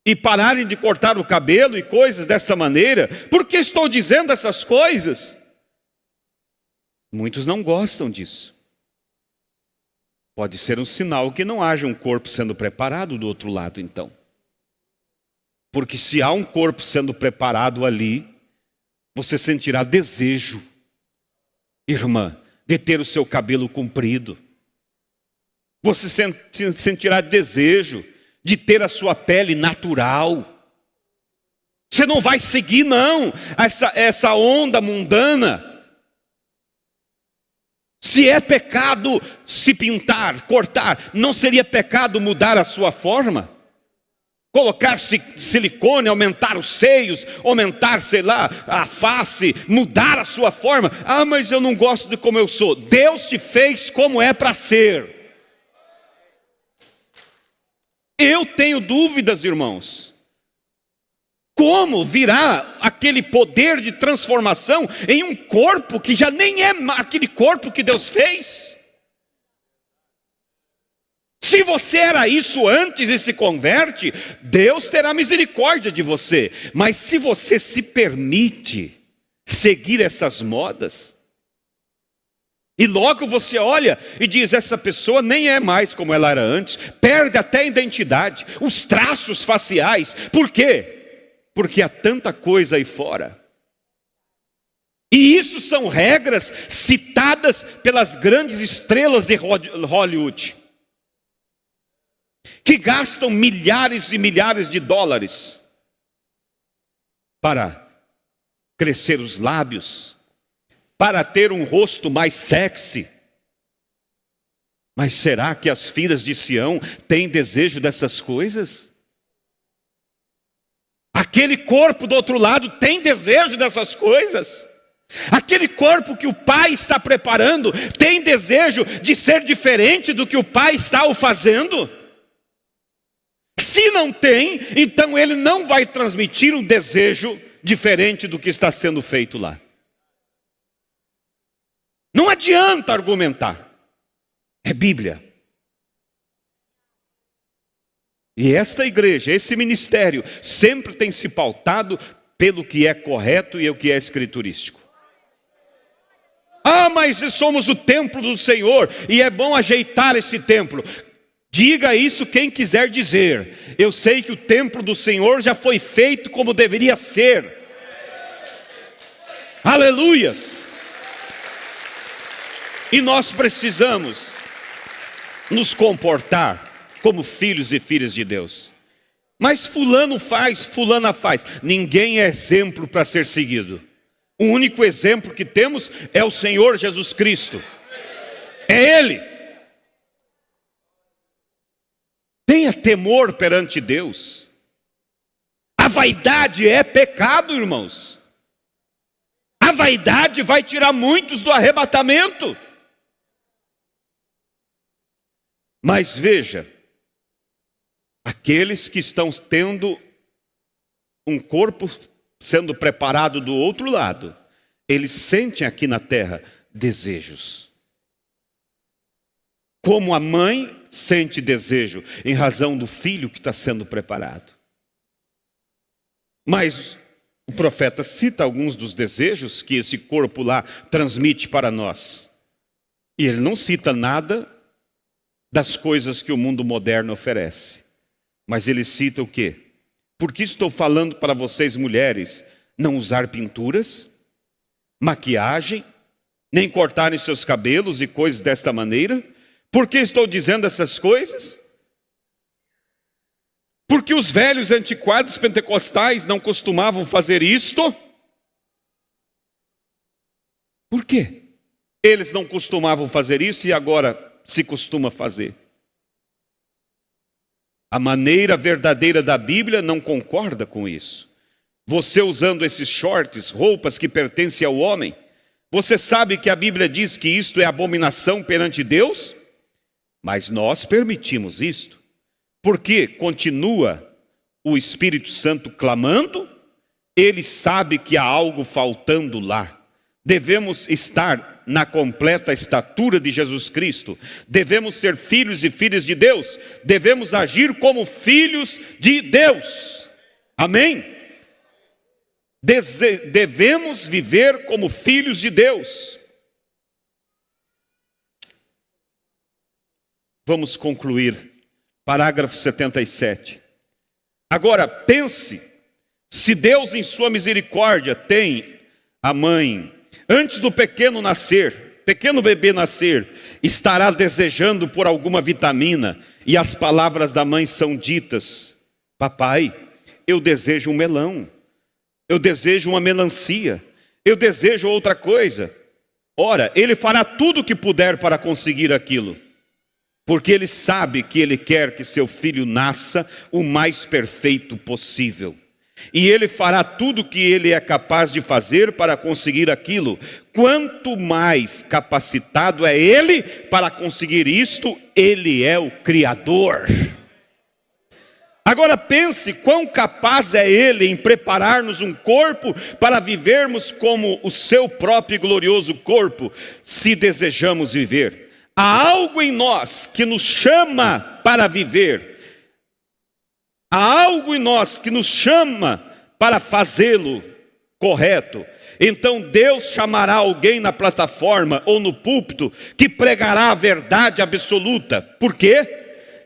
E pararem de cortar o cabelo e coisas dessa maneira? Por que estou dizendo essas coisas? Muitos não gostam disso. Pode ser um sinal que não haja um corpo sendo preparado do outro lado, então. Porque se há um corpo sendo preparado ali, você sentirá desejo, irmã, de ter o seu cabelo comprido. Você sentirá desejo de ter a sua pele natural. Você não vai seguir, não, essa onda mundana. Se é pecado se pintar, cortar, não seria pecado mudar a sua forma? Colocar silicone, aumentar os seios, aumentar, sei lá, a face, mudar a sua forma. Ah, mas eu não gosto de como eu sou. Deus te fez como é para ser. Eu tenho dúvidas, irmãos. Como virá aquele poder de transformação em um corpo que já nem é aquele corpo que Deus fez? Se você era isso antes e se converte, Deus terá misericórdia de você. Mas se você se permite seguir essas modas, e logo você olha e diz, essa pessoa nem é mais como ela era antes, perde até a identidade, os traços faciais. Por quê? Porque há tanta coisa aí fora. E isso são regras citadas pelas grandes estrelas de Hollywood, que gastam milhares e milhares de dólares para crescer os lábios, para ter um rosto mais sexy. Mas será que as filhas de Sião têm desejo dessas coisas? Aquele corpo do outro lado tem desejo dessas coisas? Aquele corpo que o Pai está preparando tem desejo de ser diferente do que o Pai está o fazendo? Se não tem, então ele não vai transmitir um desejo diferente do que está sendo feito lá. Não adianta argumentar. É Bíblia. E esta igreja, esse ministério, sempre tem se pautado pelo que é correto e o que é escriturístico. Ah, mas somos o templo do Senhor e é bom ajeitar esse templo. Diga isso quem quiser dizer. Eu sei que o templo do Senhor já foi feito como deveria ser. Aleluias! E nós precisamos nos comportar como filhos e filhas de Deus. Mas fulano faz, fulana faz. Ninguém é exemplo para ser seguido. O único exemplo que temos é o Senhor Jesus Cristo. É Ele. Tenha temor perante Deus. A vaidade é pecado, irmãos. A vaidade vai tirar muitos do arrebatamento. Mas veja, aqueles que estão tendo um corpo sendo preparado do outro lado, eles sentem aqui na terra desejos. Como a mãe sente desejo em razão do filho que está sendo preparado. Mas o profeta cita alguns dos desejos que esse corpo lá transmite para nós. E ele não cita nada das coisas que o mundo moderno oferece. Mas ele cita o quê? Por que estou falando para vocês, mulheres, não usar pinturas, maquiagem, nem cortarem seus cabelos e coisas desta maneira? Por que estou dizendo essas coisas? Porque os velhos antiquados pentecostais não costumavam fazer isto? Por quê? Eles não costumavam fazer isso e agora se costuma fazer. A maneira verdadeira da Bíblia não concorda com isso. Você usando esses shorts, roupas que pertencem ao homem, você sabe que a Bíblia diz que isto é abominação perante Deus? Mas nós permitimos isto, porque continua o Espírito Santo clamando, ele sabe que há algo faltando lá. Devemos estar na completa estatura de Jesus Cristo. Devemos ser filhos e filhas de Deus. Devemos agir como filhos de Deus. Amém? Devemos viver como filhos de Deus. Vamos concluir. Parágrafo 77. Agora pense, se Deus em sua misericórdia tem a mãe, antes do pequeno bebê nascer, estará desejando por alguma vitamina, e as palavras da mãe são ditas: papai, eu desejo um melão, eu desejo uma melancia, eu desejo outra coisa. Ora, ele fará tudo o que puder para conseguir aquilo, porque ele sabe que ele quer que seu filho nasça o mais perfeito possível. E ele fará tudo o que ele é capaz de fazer para conseguir aquilo. Quanto mais capacitado é ele para conseguir isto, ele é o Criador. Agora pense quão capaz é ele em preparar-nos um corpo para vivermos como o seu próprio glorioso corpo, se desejamos viver. Há algo em nós que nos chama para viver. Há algo em nós que nos chama para fazê-lo correto. Então Deus chamará alguém na plataforma ou no púlpito que pregará a verdade absoluta. Por quê?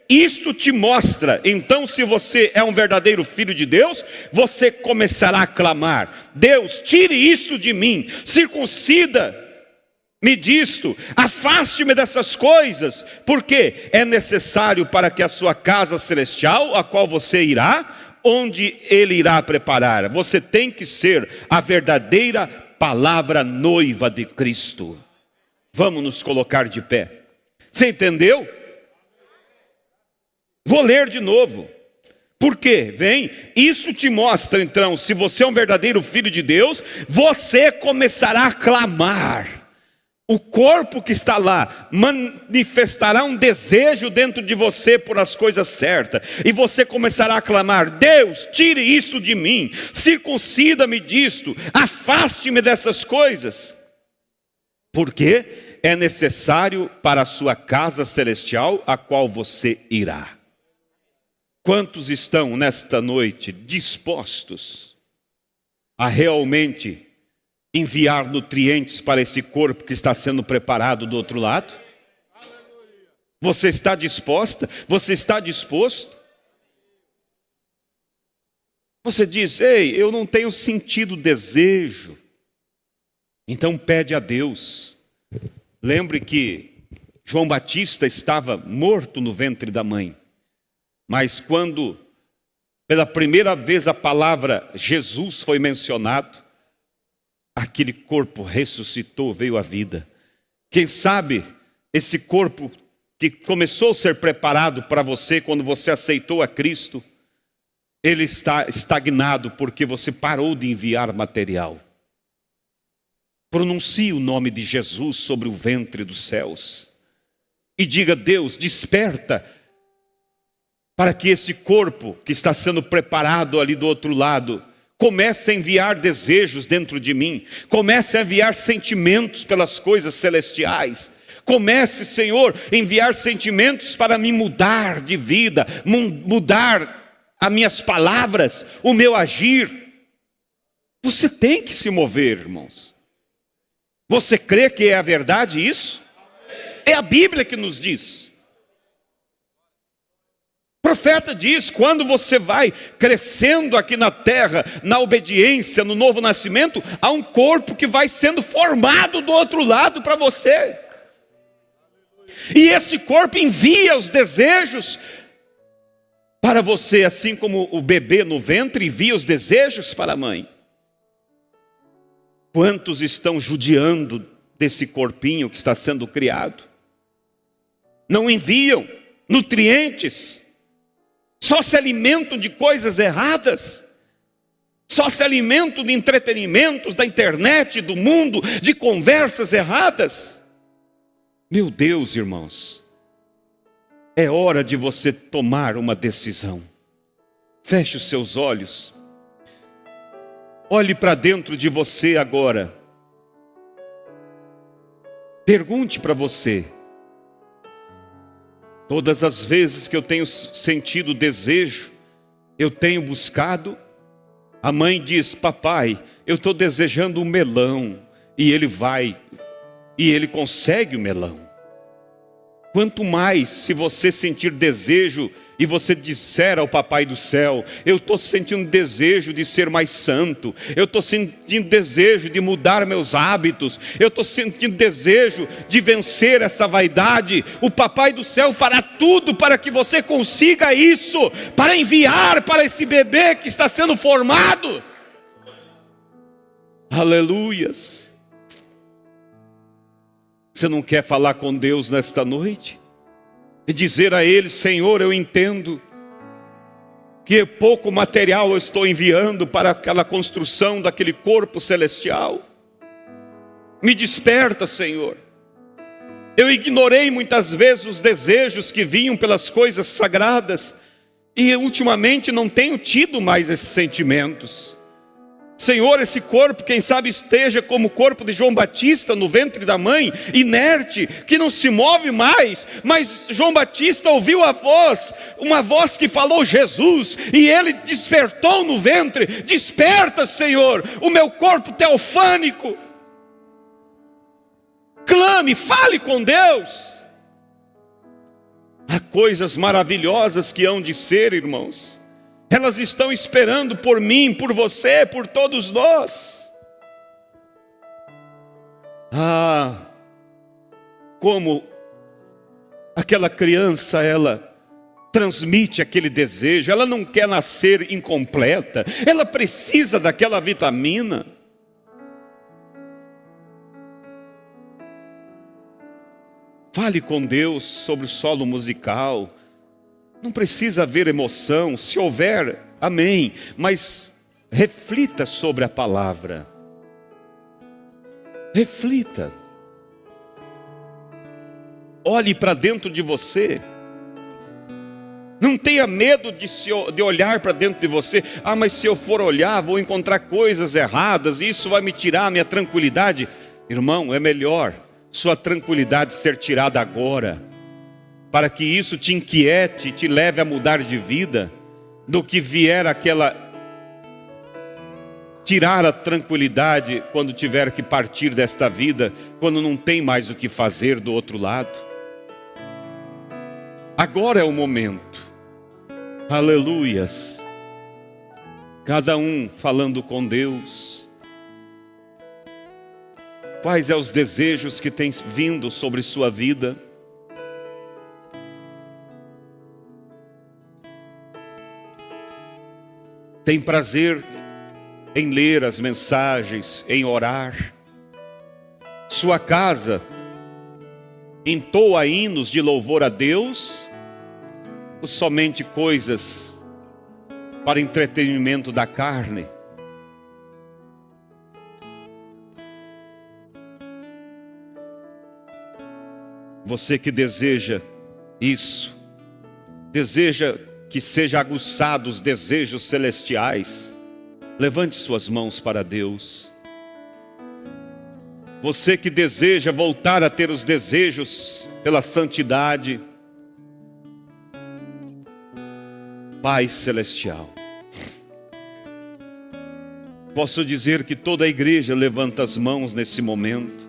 Isto te mostra. Então, se você é um verdadeiro filho de Deus, você começará a clamar: Deus, tire isto de mim, circuncida-me disto, afaste-me dessas coisas, porque é necessário para que a sua casa celestial, a qual você irá, onde ele irá preparar, você tem que ser a verdadeira palavra noiva de Cristo. Vamos nos colocar de pé. Você entendeu? Vou ler de novo. Por quê? Vem, isso te mostra então, se você é um verdadeiro filho de Deus, você começará a clamar. O corpo que está lá manifestará um desejo dentro de você por as coisas certas. E você começará a clamar: Deus, tire isso de mim, circuncida-me disto, afaste-me dessas coisas. Porque é necessário para a sua casa celestial, a qual você irá. Quantos estão nesta noite dispostos a realmente enviar nutrientes para esse corpo que está sendo preparado do outro lado? Você está disposta? Você está disposto? Você diz: ei, eu não tenho sentido desejo. Então pede a Deus. Lembre que João Batista estava morto no ventre da mãe. Mas quando pela primeira vez a palavra Jesus foi mencionado, aquele corpo ressuscitou, veio à vida. Quem sabe esse corpo que começou a ser preparado para você quando você aceitou a Cristo, ele está estagnado porque você parou de enviar material. Pronuncie o nome de Jesus sobre o ventre dos céus e diga: Deus, desperta para que esse corpo que está sendo preparado ali do outro lado comece a enviar desejos dentro de mim, comece a enviar sentimentos pelas coisas celestiais. Comece, Senhor, a enviar sentimentos para me mudar de vida, mudar as minhas palavras, o meu agir. Você tem que se mover, irmãos. Você crê que é a verdade isso? É a Bíblia que nos diz. O profeta diz: quando você vai crescendo aqui na terra, na obediência, no novo nascimento, há um corpo que vai sendo formado do outro lado para você. E esse corpo envia os desejos para você, assim como o bebê no ventre envia os desejos para a mãe. Quantos estão judiando desse corpinho que está sendo criado? Não enviam nutrientes, só se alimentam de coisas erradas, só se alimentam de entretenimentos da internet, do mundo, de conversas erradas. Meu Deus, irmãos, é hora de você tomar uma decisão. Feche os seus olhos. Olhe para dentro de você agora. Pergunte para você: todas as vezes que eu tenho sentido desejo, eu tenho buscado? A mãe diz: papai, eu estou desejando um melão. E ele vai, e ele consegue o melão. Quanto mais, se você sentir desejo e você disser ao papai do céu: eu estou sentindo desejo de ser mais santo, eu estou sentindo desejo de mudar meus hábitos, eu estou sentindo desejo de vencer essa vaidade, o papai do céu fará tudo para que você consiga isso, para enviar para esse bebê que está sendo formado. Aleluias. Você não quer falar com Deus nesta noite? E dizer a Ele: Senhor, eu entendo que pouco material eu estou enviando para aquela construção daquele corpo celestial. Me desperta, Senhor. Eu ignorei muitas vezes os desejos que vinham pelas coisas sagradas, e ultimamente não tenho tido mais esses sentimentos. Senhor, esse corpo, quem sabe esteja como o corpo de João Batista no ventre da mãe, inerte, que não se move mais. Mas João Batista ouviu a voz, uma voz que falou Jesus, e ele despertou no ventre. Desperta, Senhor, o meu corpo teofânico. Clame, fale com Deus. Há coisas maravilhosas que hão de ser, irmãos. Elas estão esperando por mim, por você, por todos nós. Ah, como aquela criança, ela transmite aquele desejo. Ela não quer nascer incompleta, ela precisa daquela vitamina. Fale com Deus sobre o solo musical. Não precisa haver emoção, se houver, amém, mas reflita sobre a palavra. Reflita. Olhe para dentro de você. Não tenha medo de olhar para dentro de você. Ah, mas se eu for olhar, vou encontrar coisas erradas, e isso vai me tirar a minha tranquilidade. Irmão, é melhor sua tranquilidade ser tirada agora, para que isso te inquiete, te leve a mudar de vida, do que vier tirar a tranquilidade quando tiver que partir desta vida, quando não tem mais o que fazer do outro lado. Agora é o momento. Aleluias. Cada um falando com Deus. Quais são os desejos que têm vindo sobre sua vida? Tem prazer em ler as mensagens, em orar? Sua casa entoa hinos de louvor a Deus? Ou somente coisas para entretenimento da carne? Você que deseja isso, deseja que seja aguçado os desejos celestiais, levante suas mãos para Deus. Você que deseja voltar a ter os desejos pela santidade, Pai Celestial, posso dizer que toda a igreja levanta as mãos nesse momento.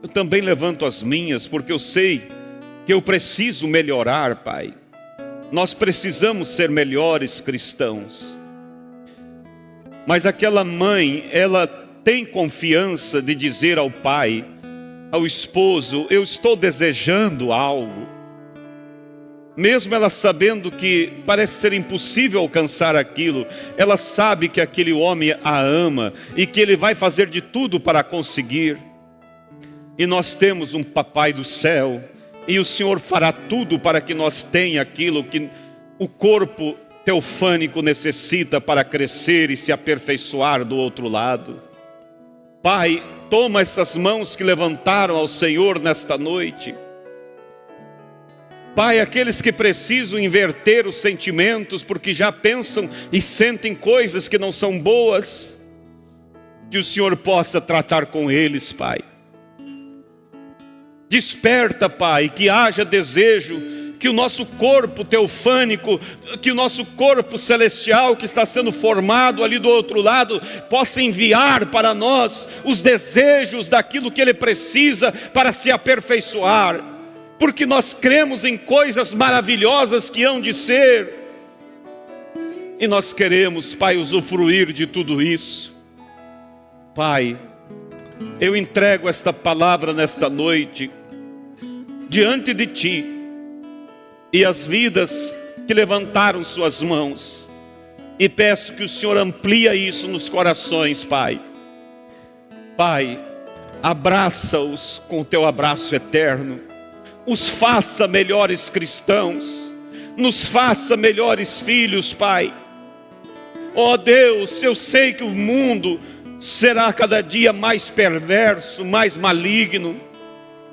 Eu também levanto as minhas, porque eu sei que eu preciso melhorar, Pai. Nós precisamos ser melhores cristãos. Mas aquela mãe, ela tem confiança de dizer ao pai, ao esposo: eu estou desejando algo. Mesmo ela sabendo que parece ser impossível alcançar aquilo, ela sabe que aquele homem a ama e que ele vai fazer de tudo para conseguir. E nós temos um papai do céu, e o Senhor fará tudo para que nós tenhamos aquilo que o corpo teofânico necessita para crescer e se aperfeiçoar do outro lado. Pai, toma essas mãos que levantaram ao Senhor nesta noite. Pai, aqueles que precisam inverter os sentimentos porque já pensam e sentem coisas que não são boas, que o Senhor possa tratar com eles, Pai. Desperta, Pai, que haja desejo, que o nosso corpo teofânico, que o nosso corpo celestial que está sendo formado ali do outro lado, possa enviar para nós os desejos daquilo que ele precisa para se aperfeiçoar. Porque nós cremos em coisas maravilhosas que hão de ser. E nós queremos, Pai, usufruir de tudo isso. Pai, eu entrego esta palavra nesta noite diante de Ti, e as vidas que levantaram suas mãos, e peço que o Senhor amplie isso nos corações, Pai. Pai, abraça-os com o Teu abraço eterno, os faça melhores cristãos, nos faça melhores filhos, Pai. Ó Deus, eu sei que o mundo será cada dia mais perverso, mais maligno,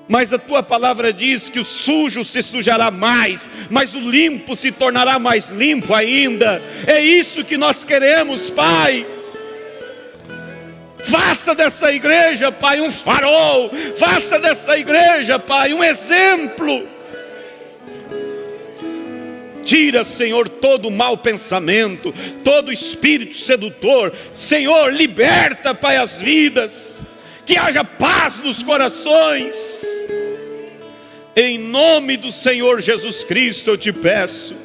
mas a Tua palavra diz que o sujo se sujará mais, mas o limpo se tornará mais limpo ainda. É isso que nós queremos, Pai. Faça dessa igreja, Pai, um farol. Faça dessa igreja, Pai, um exemplo. Tira, Senhor, todo mau pensamento, todo espírito sedutor. Senhor, liberta, Pai, as vidas. Que haja paz nos corações. Em nome do Senhor Jesus Cristo eu te peço.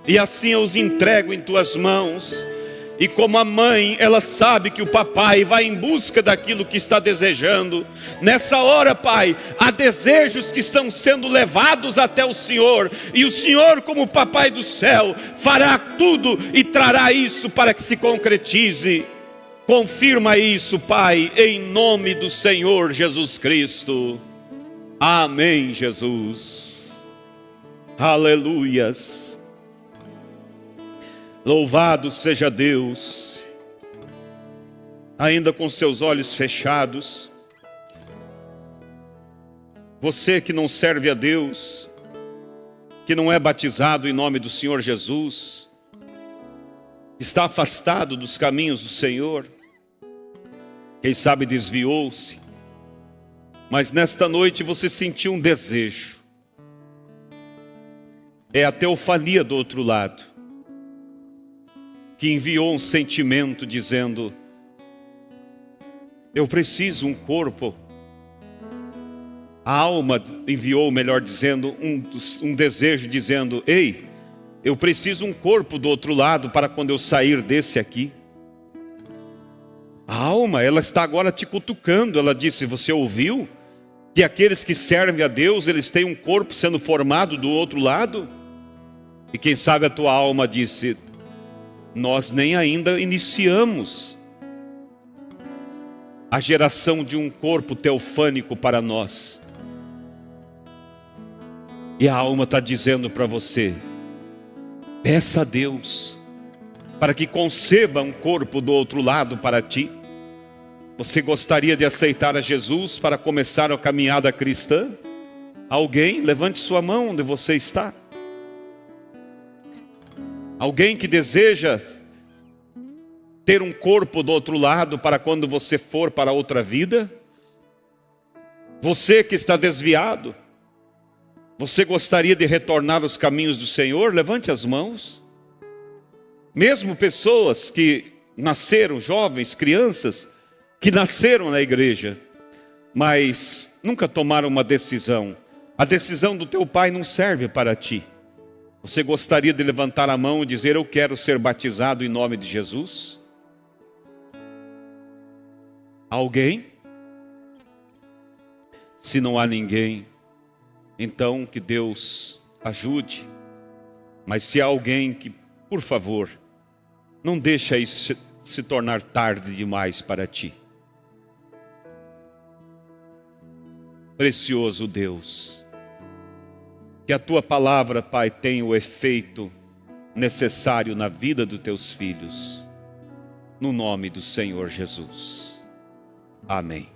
E assim eu os entrego em Tuas mãos. E como a mãe, ela sabe que o papai vai em busca daquilo que está desejando. Nessa hora, Pai, há desejos que estão sendo levados até o Senhor. E o Senhor, como papai do céu, fará tudo e trará isso para que se concretize. Confirma isso, Pai, em nome do Senhor Jesus Cristo. Amém, Jesus. Aleluias. Louvado seja Deus. Ainda com seus olhos fechados, você que não serve a Deus, que não é batizado em nome do Senhor Jesus, está afastado dos caminhos do Senhor, quem sabe desviou-se, mas nesta noite você sentiu um desejo. É a teofania do outro lado, que enviou um sentimento dizendo: eu preciso um corpo. A alma enviou, melhor dizendo, um desejo dizendo: ei, eu preciso um corpo do outro lado para quando eu sair desse aqui. A alma, ela está agora te cutucando. Ela disse: você ouviu que aqueles que servem a Deus, eles têm um corpo sendo formado do outro lado? E quem sabe a tua alma disse: nós nem ainda iniciamos a geração de um corpo teofânico para nós. E a alma está dizendo para você: peça a Deus para que conceba um corpo do outro lado para ti. Você gostaria de aceitar a Jesus para começar a caminhada cristã? Alguém? Levante sua mão onde você está. Alguém que deseja ter um corpo do outro lado para quando você for para outra vida? Você que está desviado, você gostaria de retornar aos caminhos do Senhor? Levante as mãos. Mesmo pessoas que nasceram, jovens, crianças, que nasceram na igreja, mas nunca tomaram uma decisão. A decisão do teu pai não serve para ti. Você gostaria de levantar a mão e dizer: eu quero ser batizado em nome de Jesus? Alguém? Se não há ninguém, então que Deus ajude. Mas se há alguém, que, por favor, não deixa isso se tornar tarde demais para ti. Precioso Deus, que a tua palavra, Pai, tenha o efeito necessário na vida dos teus filhos, no nome do Senhor Jesus. Amém.